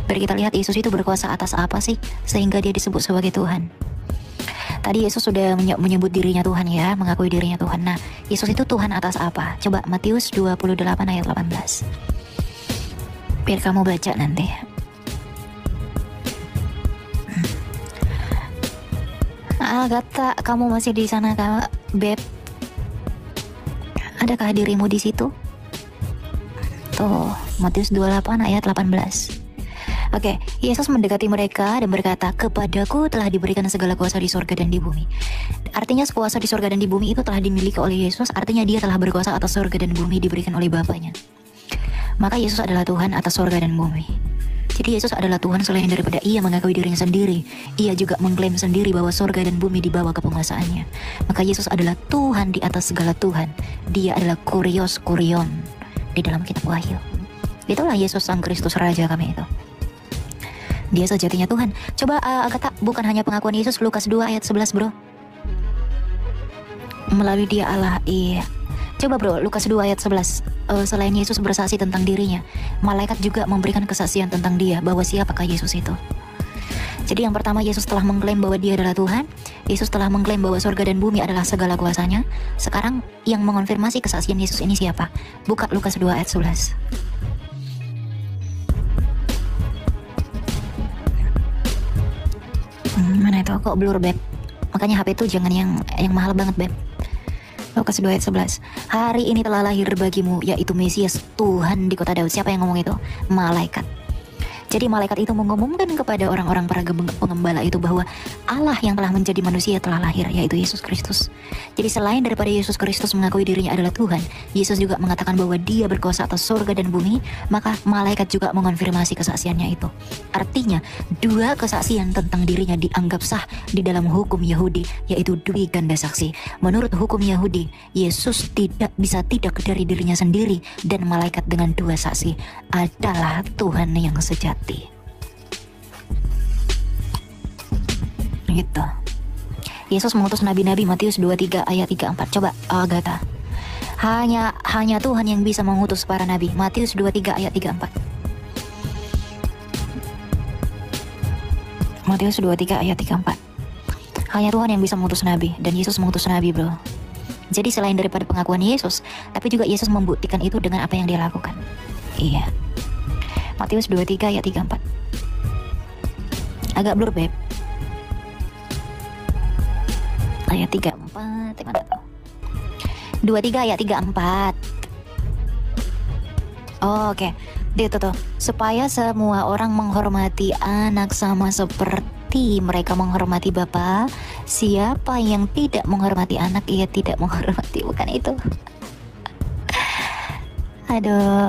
Biar kita lihat Yesus itu berkuasa atas apa sih sehingga dia disebut sebagai Tuhan. Tadi Yesus sudah menyebut dirinya Tuhan ya, mengakui dirinya Tuhan. Nah, Yesus itu Tuhan atas apa? Coba Matius 28 ayat 18. Biar kamu baca nanti. Agatha, kamu masih di sana kah, Beb? Adakah dirimu di situ? Tuh, Matius 28 ayat 18. Oke, Yesus mendekati mereka dan berkata, kepadaku telah diberikan segala kuasa di surga dan di bumi. Artinya kuasa di surga dan di bumi itu telah dimiliki oleh Yesus. Artinya dia telah berkuasa atas surga dan bumi diberikan oleh Bapaknya. Maka Yesus adalah Tuhan atas surga dan bumi. Jadi Yesus adalah Tuhan selain daripada ia mengakui dirinya sendiri. Ia juga mengklaim sendiri bahwa surga dan bumi dibawa ke penguasaannya. Maka Yesus adalah Tuhan di atas segala Tuhan. Dia adalah kurios kurion di dalam kitab Wahyu. Itulah Yesus Sang Kristus Raja kami itu. Dia sejatinya Tuhan. Coba Agatha, bukan hanya pengakuan Yesus, Lukas 2 ayat 11 bro. Melalui dia Allah, iya. Coba bro, Lukas 2 ayat 11. Selain Yesus bersaksi tentang dirinya, malaikat juga memberikan kesaksian tentang dia, bahwa siapakah Yesus itu. Jadi yang pertama, Yesus telah mengklaim bahwa dia adalah Tuhan. Yesus telah mengklaim bahwa surga dan bumi adalah segala kuasanya. Sekarang yang mengonfirmasi kesaksian Yesus ini siapa? Buka Lukas 2 ayat 11. Mana itu kok blur Beb? Makanya HP itu jangan yang mahal banget Beb. Lukas 2 ayat 11. Hari ini telah lahir bagimu yaitu Mesias Tuhan di kota Daud. Siapa yang ngomong itu? Malaikat. Jadi malaikat itu mengumumkan kepada orang-orang para pengembala itu bahwa Allah yang telah menjadi manusia telah lahir, yaitu Yesus Kristus. Jadi selain daripada Yesus Kristus mengakui dirinya adalah Tuhan, Yesus juga mengatakan bahwa dia berkuasa atas surga dan bumi, maka malaikat juga mengonfirmasi kesaksiannya itu. Artinya, dua kesaksian tentang dirinya dianggap sah di dalam hukum Yahudi, yaitu dui ganda saksi. Menurut hukum Yahudi, Yesus tidak bisa tidak dari dirinya sendiri, dan malaikat dengan dua saksi adalah Tuhan yang sejati. Gitu. Yesus mengutus nabi-nabi, Matius 23 ayat 34. Coba Agatha. Hanya Tuhan yang bisa mengutus para nabi. Matius 23 ayat 34. Matius 23 ayat 34. Hanya Tuhan yang bisa mengutus nabi, dan Yesus mengutus nabi, bro. Jadi selain daripada pengakuan Yesus, tapi juga Yesus membuktikan itu dengan apa yang dia lakukan. Iya. Matius 23 ayat 34. Agak blur, Beb. Ayat 34, mana tuh? 23 ayat 34. Oh, oke. Itu tuh. Supaya semua orang menghormati anak sama seperti mereka menghormati Bapa. Siapa yang tidak menghormati anak, ia tidak menghormati. Bukan itu. Aduh.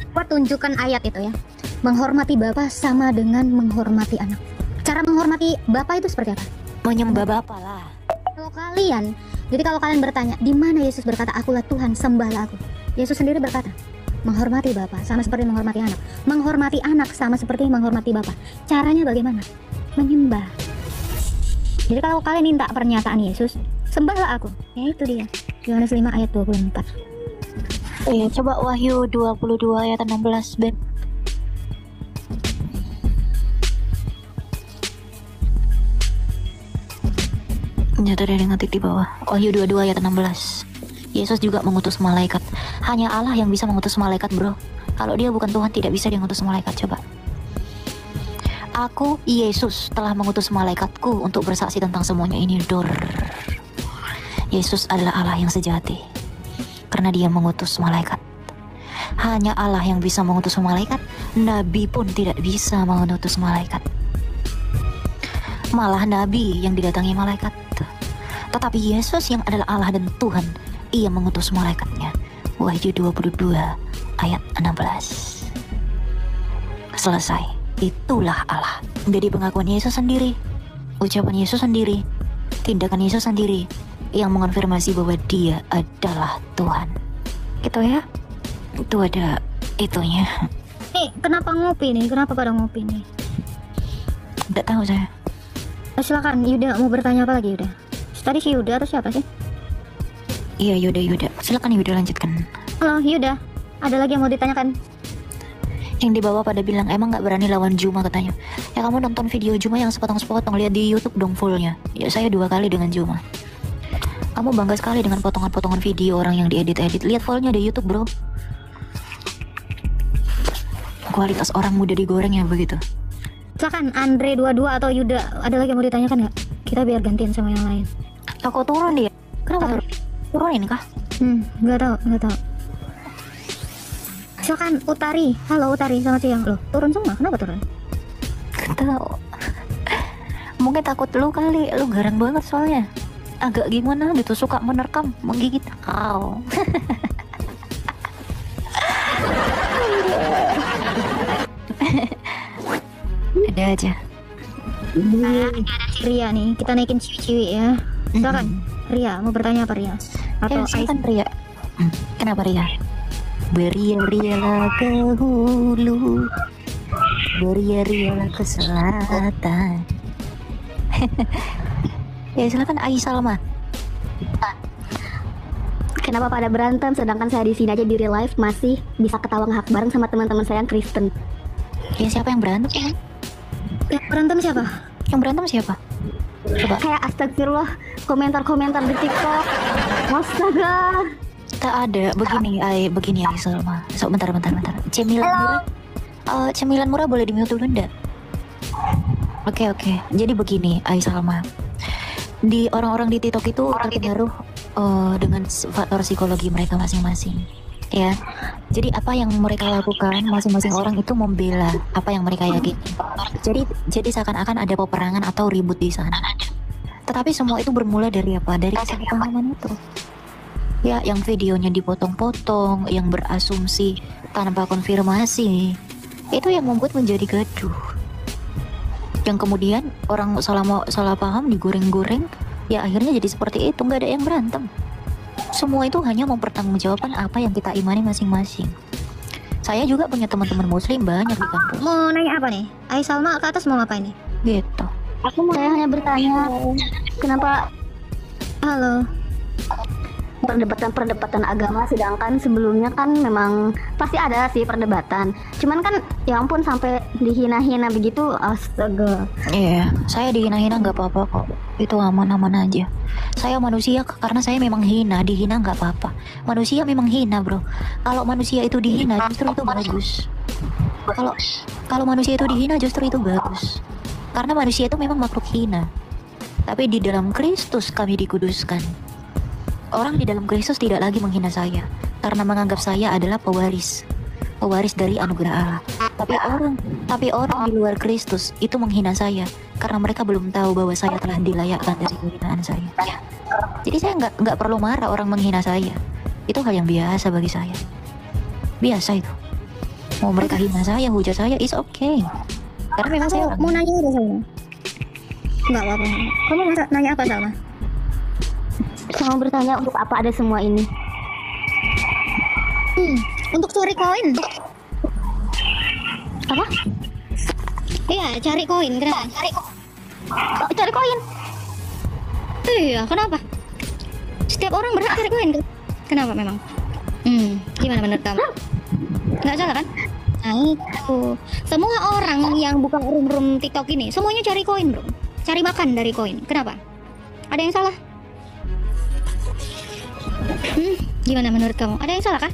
Kenapa tunjukkan ayat itu ya? menghormati Bapa sama dengan menghormati anak. Cara menghormati Bapa itu seperti apa? Menyembah Bapa lah. Kalau kalian bertanya, di mana Yesus berkata, "Akulah Tuhan, sembahlah aku." Yesus sendiri berkata, menghormati Bapa sama seperti menghormati anak. Menghormati anak sama seperti menghormati Bapa. Caranya bagaimana? Menyembah. Jadi kalau kalian minta pernyataan Yesus, sembahlah aku. Ya itu dia. Yohanes 5 ayat 24. Iya, coba Wahyu 22 ayat 16, Beb. Ya, tadi ada ngetik di bawah. Wahyu 22 ayat 16. Yesus juga mengutus malaikat. Hanya Allah yang bisa mengutus malaikat, bro. Kalau dia bukan Tuhan, tidak bisa dia mengutus malaikat. Coba. Aku, Yesus, telah mengutus malaikatku untuk bersaksi tentang semuanya ini. Yesus adalah Allah yang sejati, karena dia mengutus malaikat. Hanya Allah yang bisa mengutus malaikat. Nabi pun tidak bisa mengutus malaikat. Malah Nabi yang didatangi malaikat. Tetapi Yesus yang adalah Allah dan Tuhan, ia mengutus malaikatnya. Wahyu 22 ayat 16. Selesai. Itulah Allah. Jadi pengakuan Yesus sendiri, ucapan Yesus sendiri, tindakan Yesus sendiri yang mengonfirmasi bahwa dia adalah Tuhan. Gitu ya. Itu ada itunya. Kenapa ngopi nih? Kenapa pada ngopi nih? Tidak tahu saya. Silakan Yuda, mau bertanya apa lagi Yuda? Tadi si Yuda atau siapa sih? Iya, Yuda. Silakan Yuda lanjutkan. Halo Yuda, ada lagi yang mau ditanyakan? Yang di bawah pada bilang emang nggak berani lawan Juma katanya. Ya kamu nonton video Juma yang sepotong-sepotong, lihat di YouTube dong fullnya. Ya saya 2 kali dengan Juma. Kamu bangga sekali dengan potongan-potongan video orang yang diedit-edit. Lihat fullnya di YouTube, bro. Kualitas orang muda digoreng ya begitu. Silakan Andre 22 atau Yuda, ada lagi yang mau ditanyakan nggak? Kita biar gantian sama yang lain. Aku turun dia. Kenapa turunin kah? Nggak tahu. Silakan Utari. Halo Utari, selamat siang. Loh, turun semua. Kenapa turun? Tahu. Mungkin takut lu kali. Lu garang banget soalnya. Agak gimana gitu, suka menerkam, menggigit kau. Ada aja. Ada si Ria nih. Kita naikin ciwi-ciwi ya. Silakan Ria, mau bertanya apa Ria? Atau silakan Ria. Kenapa Ria? Beria-rialah ke hulu, beria-rialah ke selatan. Ya silakan Aisalma. Kenapa pada berantem sedangkan saya di sini aja di real life masih bisa ketawa ngehak bareng sama teman-teman saya yang Kristen? Ya siapa yang berantem? Yang berantem siapa? Yang berantem siapa? Coba. Kayak astagfirullah, komentar-komentar di TikTok. Astaga. Tak ada. Begini Salma. So, bentar. Cemilan murah boleh di-mute dulu ndak? Oke. Jadi begini Salma. Di orang-orang di TikTok itu terpengaruh dengan faktor psikologi mereka masing-masing. Ya. Jadi apa yang mereka lakukan, masing-masing orang itu membela apa yang mereka yakini. Jadi seakan-akan ada peperangan atau ribut di sana. Tetapi semua itu bermula dari apa? Dari kesalahpahaman itu. Ya, yang videonya dipotong-potong, yang berasumsi tanpa konfirmasi, itu yang membuat menjadi gaduh. Yang kemudian orang salah paham, digoreng-goreng, ya akhirnya jadi seperti itu, nggak ada yang berantem. Semua itu hanya mempertanggungjawabkan apa yang kita imani masing-masing. Saya juga punya teman-teman muslim banyak di kampus. Mau nanya apa nih? Salma ke atas mau ngapain nih? Gitu. Saya hanya bertanya, kenapa halo perdebatan agama, sedangkan sebelumnya kan memang pasti ada sih perdebatan, cuman kan ya ampun sampai dihina-hina begitu, astaga. Iya, saya dihina-hina nggak apa-apa kok, itu aman-aman aja. Saya manusia, karena saya memang dihina nggak apa-apa. Manusia memang hina bro. Kalau manusia itu dihina justru itu bagus. Kalau manusia itu dihina justru itu bagus, karena manusia itu memang makhluk hina. Tapi di dalam Kristus kami dikuduskan. Orang di dalam Kristus tidak lagi menghina saya karena menganggap saya adalah pewaris dari anugerah Allah. Tapi orang di luar Kristus itu menghina saya karena mereka belum tahu bahwa saya telah dilayakkan dari kehinaan saya. Jadi saya nggak perlu marah orang menghina saya. Itu hal yang biasa bagi saya. Biasa itu. Mau mereka hina saya, hujat saya, is okay. Karena memang saya mau nanya apa Salma? Enggak apa-apa. Kamu mau nanya apa Salma? Saya mau bertanya untuk apa ada semua ini? Untuk cari koin. Apa? Iya, cari koin. Kenapa? Cari koin? Iya, kenapa? Setiap orang berhak cari koin. Kenapa memang? Gimana menurut kamu? Nggak salah kan? Nah itu, semua orang yang buka room TikTok ini semuanya cari koin bro, cari makan dari koin. Kenapa? Ada yang salah? Gimana menurut kamu? Ada yang salah kah?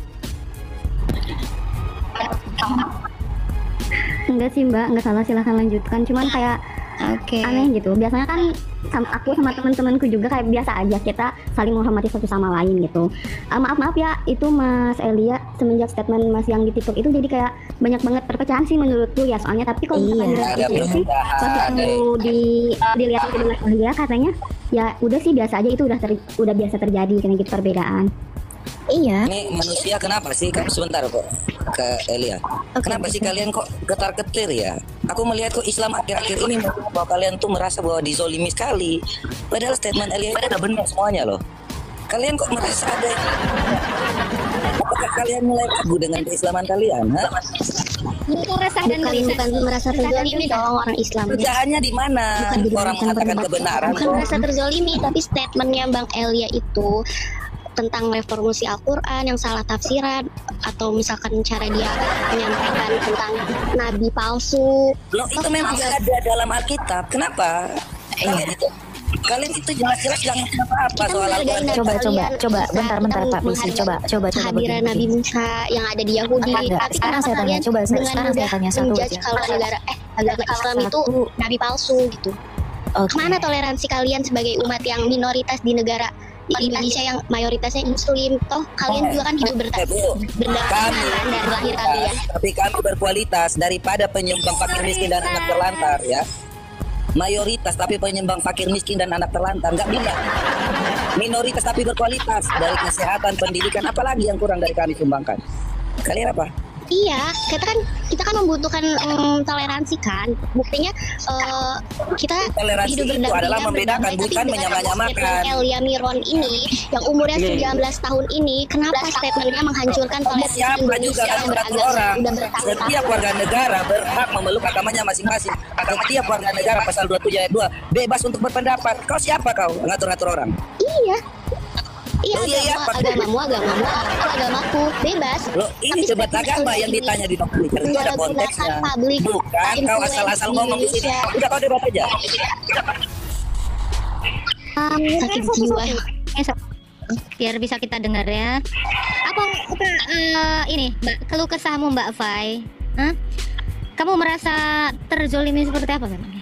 Enggak sih mbak, enggak salah, silahkan lanjutkan. Cuman kayak aneh gitu. Biasanya kan aku sama teman-temanku juga kayak biasa aja, kita saling menghormati satu sama lain gitu. Maaf ya, itu Mas Elia semenjak statement Mas yang di TikTok itu jadi kayak banyak banget perpecahan sih menurutku ya. Soalnya tapi kalau misalkan itu sih waktu dilihat itu dengan Elia katanya ya udah sih biasa aja, itu udah biasa terjadi karena gitu perbedaan. Iya. Ini manusia kenapa sih? Sebentar kok ke Elia. Kenapa sih kalian kok getar-getir ya? Aku melihat kok Islam akhir-akhir ini bahwa kalian tuh merasa bahwa dizolimi sekali. Padahal statement Elia itu udah benar semuanya loh. Kalian kok merasa ada? Apakah kalian mulai ragu dengan keislaman kalian? Bukan merasa terzolimi dong orang Islam. Pecahannya di mana? Orang mengatakan kebenaran. Bukan merasa terzolimi, tapi statementnya Bang Elia itu tentang reformasi Al-Quran yang salah tafsiran, atau misalkan cara dia menyampaikan tentang nabi palsu. Loh, itu memang ada dalam Alkitab. Kenapa? Kalian itu jelas-jelas jangan apa-apa soal Al-Quran. Coba bentar Pak Bisi, coba kehadiran Nabi Musa yang ada di Yahudi. Tapi sekarang saya tanya, sekarang saya tanya satu aja. Kalau negara agama Islam itu nabi palsu gitu. Kemana toleransi kalian sebagai umat yang minoritas di negara di Indonesia yang mayoritasnya Muslim? Toh kalian juga kan hidup berdasarkan dari lahir kalian. Tapi kami berkualitas daripada penyumbang fakir miskin dan anak terlantar ya. Mayoritas tapi penyumbang fakir miskin dan anak terlantar, nggak bilang. Minoritas tapi berkualitas dari kesehatan, pendidikan, apalagi yang kurang dari kami sumbangkan. Kalian apa? Iya, kita kan membutuhkan toleransi kan. Buktinya kita toleransi hidup itu adalah membedakan, bukan menyamakan. Elia Miron ini yang umurnya 19 tahun ini, kenapa statementnya menghancurkan toleransi Indonesia yang beragama? Setiap warga negara berhak memeluk agamanya masing-masing. Setiap warga negara pasal 27 ayat 2 bebas untuk berpendapat. Kau siapa kau ngatur-ngatur orang? Iya. Agamamu, agamaku, bebas. Loh, ini debat agama yang ditanya di Twitter itu ada konteksnya. Bukan kau asal-asal ngomong di sini. Udah kau debat aja. Sakit jiwa. Biar bisa kita dengar ya. Apa ini Mbak, keluh kesahmu Mbak Fai? Kamu merasa terzolimi seperti apa memang?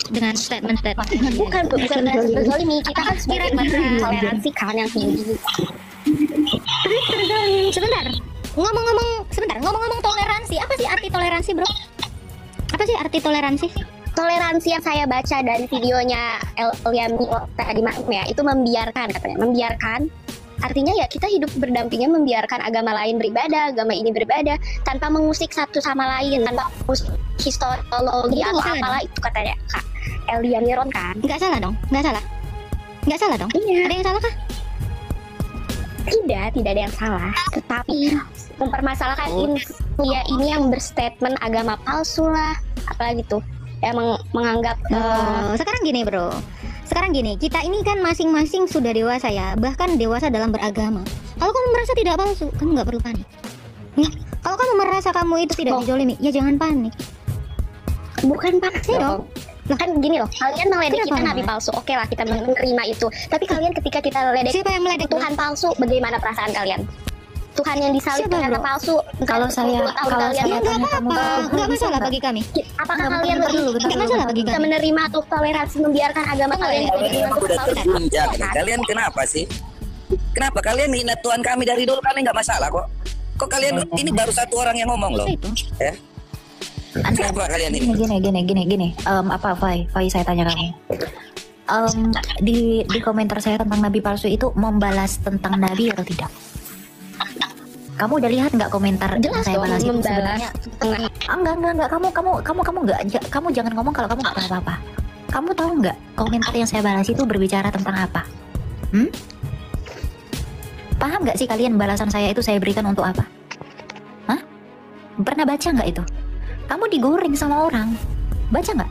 Dengan statement-statement bukan terzolimi, kita kan sebagai toleransi kan yang tinggi. Sebentar, ngomong-ngomong toleransi, apa sih arti toleransi bro? Apa sih arti toleransi? Toleransi yang saya baca dari videonya Elia Miron tadi ya, itu membiarkan katanya, membiarkan. Artinya ya kita hidup berdampingan, membiarkan agama lain beribadah, agama ini beribadah tanpa mengusik satu sama lain, tanpa mengusik historiologi atau apalah itu katanya Kak Elia Miron kan. Nggak salah dong? Iya. Ada yang salah kah? Tidak ada yang salah. Tetapi mempermasalahkan ini yang berstatement agama palsu lah, apalagi tuh yang menganggap sekarang gini, kita ini kan masing-masing sudah dewasa ya, bahkan dewasa dalam beragama. Kalau kamu merasa tidak palsu, kamu nggak perlu panik. Kalau kamu merasa kamu itu tidak dizolimi, ya jangan panik. Bukan panik dong. Loh kan gini loh, kalian meledek kita nabi palsu, oke lah kita menerima itu. Tapi kalian ketika kita meledek Tuhan palsu, bagaimana perasaan kalian? Tuhan yang disalib ternyata palsu. Kalau saya nggak apa-apa, nggak masalah bagi kami. Apakah kalian nggak masalah bagi kami menerima atau toleransi membiarkan agama kalian? Kalian kenapa sih? Kenapa kalian hina Tuhan kami dari dulu? Kalian nggak masalah kok. Kok kalian ini baru satu orang yang ngomong loh? Ya. Kenapa kalian ini? Gini. Apa Fai saya tanya kamu. Di komentar saya tentang nabi palsu itu membalas tentang nabi atau tidak? Kamu udah lihat nggak komentar yang Jelas saya dong, balas itu membalas sebenarnya? tengah. Enggak. Kamu jangan ngomong kalau kamu nggak tahu apa-apa. Kamu tahu nggak komentar yang saya balas itu berbicara tentang apa? Paham nggak sih kalian balasan saya itu saya berikan untuk apa? Hah? Pernah baca nggak itu? Kamu digoreng sama orang, baca nggak?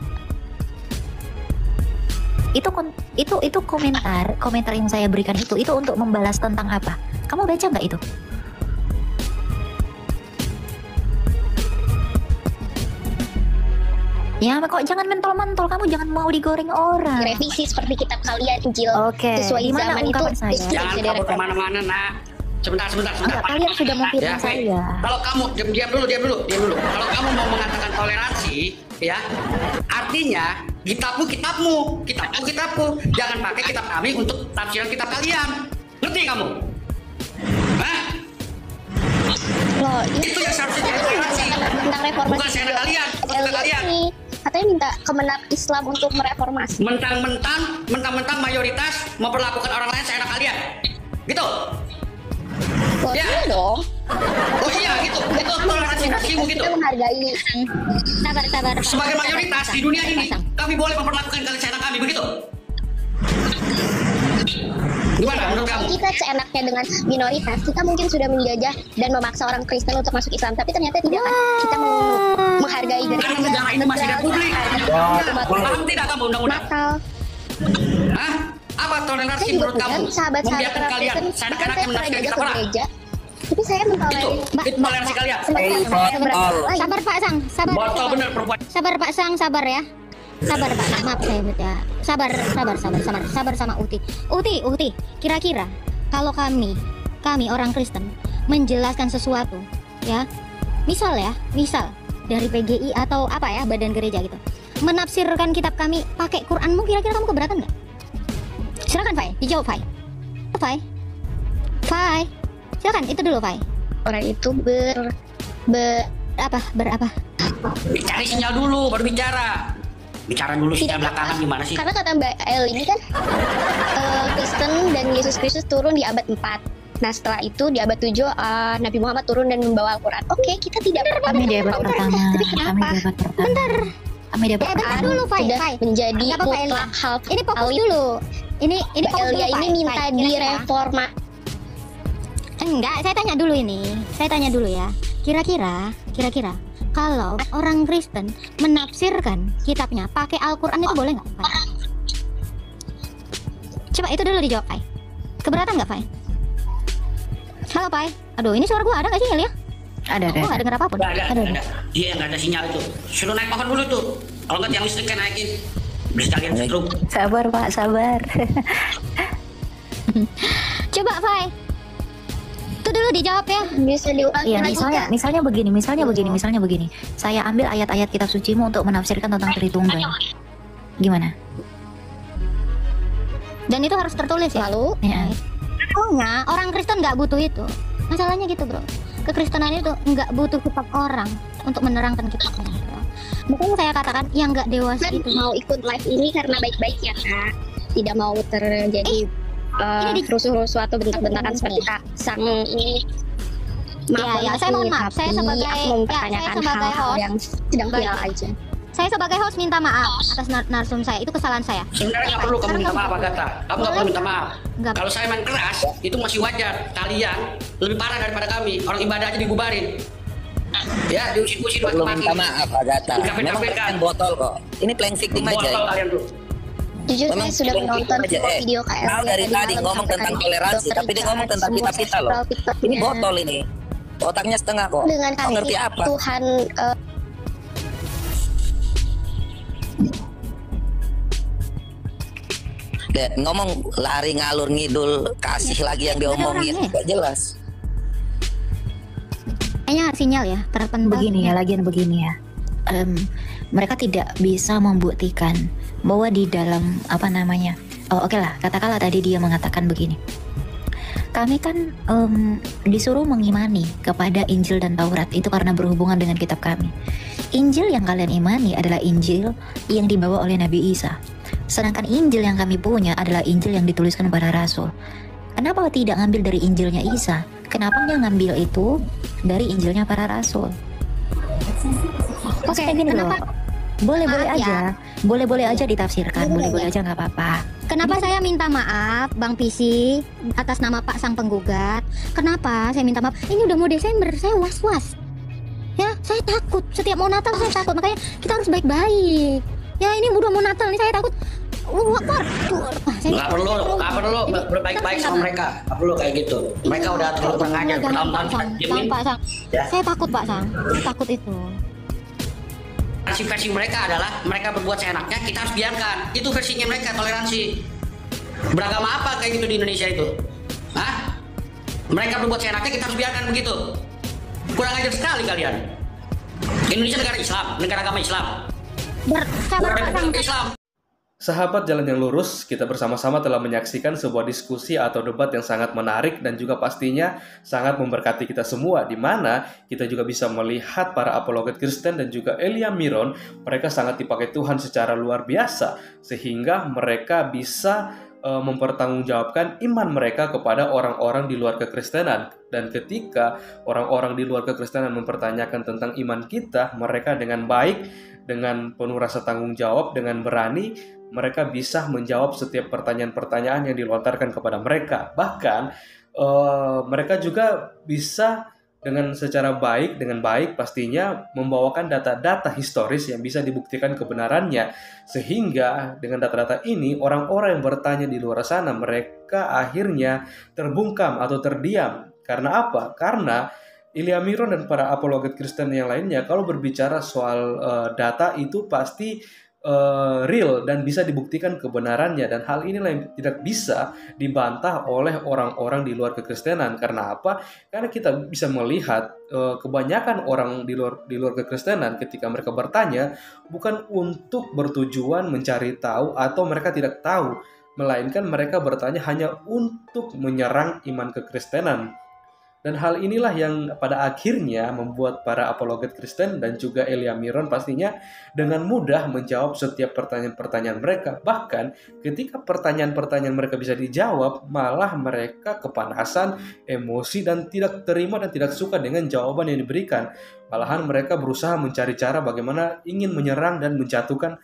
Itu komentar yang saya berikan itu untuk membalas tentang apa? Kamu baca nggak itu? Ya kok jangan mentol-mentol, kamu jangan mau digoreng orang. Direvisi seperti kitab kalian Injil. Oke, Sesuai gimana zaman itu. ungkapan saya? Jangan kabur kemana-mana, nak. Sebentar. Enggak, kalian sudah mau fitnah saya. Kalau kamu diam dulu. Kalau kamu mau mengatakan toleransi, ya, artinya kitabmu. Jangan pakai kitab kami untuk tafsiran kitab kalian. Ngerti kamu? Hah? Loh, Itu yang seharusnya jadi toleransi. tentang reformasi. Bukan saya kalian, bukan kalian. Ini katanya minta Kemenak Islam untuk mereformasi. Mentang-mentang mayoritas memperlakukan orang lain seenak kalian. Gitu. Oh, Ya. iya dong. Oh iya gitu. Itu toleransi versimu gitu. Kita menghargai. Sabar. Sebagai mayoritas di dunia ini, kami boleh memperlakukan kalian seenak kami begitu. Gimana menurut kamu? Kita seenaknya dengan minoritas, kita mungkin sudah menjajah dan memaksa orang Kristen untuk masuk Islam, tapi ternyata tidak kan. Kita menghargai dari Karena negara ini masih republik. Paham tidak kamu undang-undang? Natal. Hah? Apa toleransi Saya menurut juga kamu? kan sahabat-sahabat Membiarkan orang kalian Kristen, seenak-enaknya saya menafsirkan pernah kitab ke orang? gereja, tapi saya mentolerir. Itu toleransi kalian. Sabar Pak Sang, sabar. Botol bener perempuan. Sabar Pak Sang, sabar ya. Sabar Pak, maaf saya ya. Sabar sama Uti. Uti, kira-kira kalau kami orang Kristen menjelaskan sesuatu, ya, misal dari PGI atau apa ya, badan gereja gitu, menafsirkan kitab kami pakai Quranmu, kira-kira kamu keberatan nggak? Silakan Fai, dijawab Fai. Silakan itu dulu Fai. Orang itu berapa? Cari sinyal dulu baru bicara. Bicara dulu sinyal belakangan gimana sih? Karena kata Mbak El ini kan Kristen dan Yesus Kristus turun di abad 4. Nah setelah itu di abad 7 Nabi Muhammad turun dan membawa Al-Quran. Oke, kita tidak Kami di abad pertama. Tapi kenapa? Bentar. Kami di abad Bentar dulu, Fai. Menjadi mutlak hal. Ini fokus dulu. Ini fokus dulu, ini minta direforma. Enggak, saya tanya dulu ya. Kira-kira kalau orang Kristen menafsirkan kitabnya pakai Al-Quran itu boleh nggak, Fai? Coba itu dulu dijawab, Fai. Keberatan nggak, Fai? Halo, Fai. Aduh, ini suara gua ada nggak sinyal ya? Ada. Aku nggak dengar apapun. Ada. Iya, nggak ada sinyal itu. Suruh naik pohon dulu tuh. Kalau nggak yang listriknya naikin. Bisa kalian setrum. Sabar Pak, sabar. Coba, Fai. Itu dulu dijawab ya. Bisa diulangi Iya, lagi nggak? misalnya begini. Saya ambil ayat-ayat kitab sucimu untuk menafsirkan tentang Tritunggal. Gimana? Dan itu harus tertulis ya. Lalu, pokoknya orang Kristen nggak butuh itu. Masalahnya gitu, bro. Kekristenan itu nggak butuh kitab orang untuk menerangkan kitabnya. Bro. Mungkin saya katakan yang nggak dewasa itu mau ikut live ini karena baik-baik ya, Kak. Tidak mau terjadi rusuh-rusuh atau bentak-bentakan seperti Kak Sang ini. Ya, saya mohon maaf. Saya sebagai hal yang sedang viral aja. Saya sebagai host minta maaf atas narsum saya, itu kesalahan saya. Sebenarnya nggak perlu kamu minta maaf, Agatha. Kamu nggak perlu minta maaf. Kalau saya main keras, itu masih wajar. Kalian lebih parah daripada kami. Orang ibadah aja dibubarin. Ya, diusir-usir Perlu maki-maki. minta maaf, Agatha. Memang kalian botol kok. Ini playing victim aja. Botol kalian tuh. Jujur saya sudah menonton video KSD Kau dari tadi ngomong tentang toleransi, tapi dia ngomong tentang kita loh. Ini botol ini. Otaknya setengah kok. Dengan Kau ngerti apa? Tuhan ngomong lari ngalur ngidul, kasih lagi yang diomongin, gak jelas. kayaknya sinyal ya terpental. Lagian begini ya. Mereka tidak bisa membuktikan bahwa di dalam oke lah, katakanlah tadi dia mengatakan begini. Kami kan disuruh mengimani kepada Injil dan Taurat itu karena berhubungan dengan kitab kami. Injil yang kalian imani adalah Injil yang dibawa oleh Nabi Isa. Sedangkan Injil yang kami punya adalah Injil yang dituliskan para rasul. Kenapa tidak ngambil dari Injilnya Isa? kenapa dia ngambil itu dari Injilnya para rasul? Oke, Gini kenapa? loh, boleh-boleh Maaf ya. aja, boleh-boleh aja ditafsirkan, boleh-boleh aja nggak apa-apa. Kenapa saya minta maaf, Bang Pisi, atas nama Pak Sang Penggugat? Kenapa saya minta maaf? Ini udah mau Desember, saya was-was. Ya, saya takut. Setiap mau Natal saya takut. Makanya kita harus baik-baik. Ya, ini udah mau Natal nih, saya takut. Nggak perlu berbaik-baik sama mereka. Nggak perlu kayak gitu. Mereka udah terlalu kurang ajar. Bertahun-tahun diemin. Pak Sang. Ya. Saya takut, Pak Sang. Saya takut itu. Versi mereka adalah mereka berbuat seenaknya, kita harus biarkan. Itu versinya mereka, toleransi. Beragama apa kayak gitu di Indonesia itu? Hah? Mereka berbuat seenaknya, kita harus biarkan begitu. Kurang ajar sekali kalian. Indonesia negara Islam, negara agama Islam. Islam. Sahabat Jalan yang Lurus, kita bersama-sama telah menyaksikan sebuah diskusi atau debat yang sangat menarik dan juga pastinya sangat memberkati kita semua, di mana kita juga bisa melihat para apologet Kristen dan juga Elia Miron, mereka sangat dipakai Tuhan secara luar biasa, sehingga mereka bisa mempertanggungjawabkan iman mereka kepada orang-orang di luar kekristenan. Dan ketika orang-orang di luar kekristenan mempertanyakan tentang iman kita, mereka dengan baik, dengan penuh rasa tanggung jawab, dengan berani, mereka bisa menjawab setiap pertanyaan-pertanyaan yang dilontarkan kepada mereka. Bahkan mereka juga bisa dengan secara baik, dengan baik pastinya membawakan data-data historis yang bisa dibuktikan kebenarannya. Sehingga dengan data-data ini, orang-orang yang bertanya di luar sana, mereka akhirnya terbungkam atau terdiam. Karena apa? Karena Elia Miron dan para apologet Kristen yang lainnya, kalau berbicara soal data itu pasti real dan bisa dibuktikan kebenarannya, dan hal inilah yang tidak bisa dibantah oleh orang-orang di luar kekristenan. Karena apa? Karena kita bisa melihat kebanyakan orang di luar kekristenan ketika mereka bertanya bukan untuk bertujuan mencari tahu atau mereka tidak tahu, melainkan mereka bertanya hanya untuk menyerang iman kekristenan. Dan hal inilah yang pada akhirnya membuat para apologet Kristen dan juga Elia Miron pastinya dengan mudah menjawab setiap pertanyaan-pertanyaan mereka. Bahkan ketika pertanyaan-pertanyaan mereka bisa dijawab, malah mereka kepanasan, emosi, dan tidak terima dan tidak suka dengan jawaban yang diberikan. Malahan mereka berusaha mencari cara bagaimana ingin menyerang dan menjatuhkan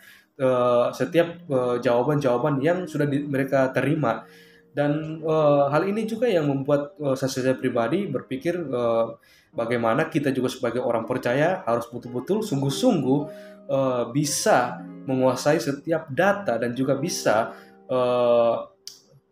setiap jawaban-jawaban yang sudah mereka terima. Dan hal ini juga yang membuat saya pribadi berpikir bagaimana kita juga sebagai orang percaya harus betul-betul sungguh-sungguh bisa menguasai setiap data dan juga bisa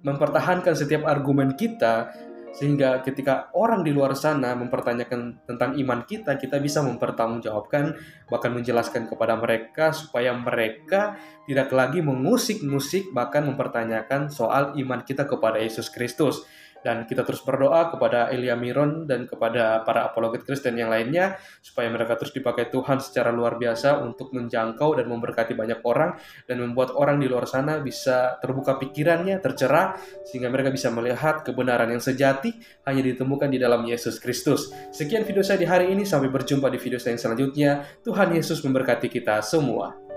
mempertahankan setiap argumen kita, sehingga ketika orang di luar sana mempertanyakan tentang iman kita, kita bisa mempertanggungjawabkan, bahkan menjelaskan kepada mereka supaya mereka tidak lagi mengusik-ngusik, bahkan mempertanyakan soal iman kita kepada Yesus Kristus. Dan kita terus berdoa kepada Elia Miron dan kepada para apologet Kristen yang lainnya supaya mereka terus dipakai Tuhan secara luar biasa untuk menjangkau dan memberkati banyak orang dan membuat orang di luar sana bisa terbuka pikirannya, tercerah, sehingga mereka bisa melihat kebenaran yang sejati hanya ditemukan di dalam Yesus Kristus. Sekian video saya di hari ini, sampai berjumpa di video saya yang selanjutnya. Tuhan Yesus memberkati kita semua.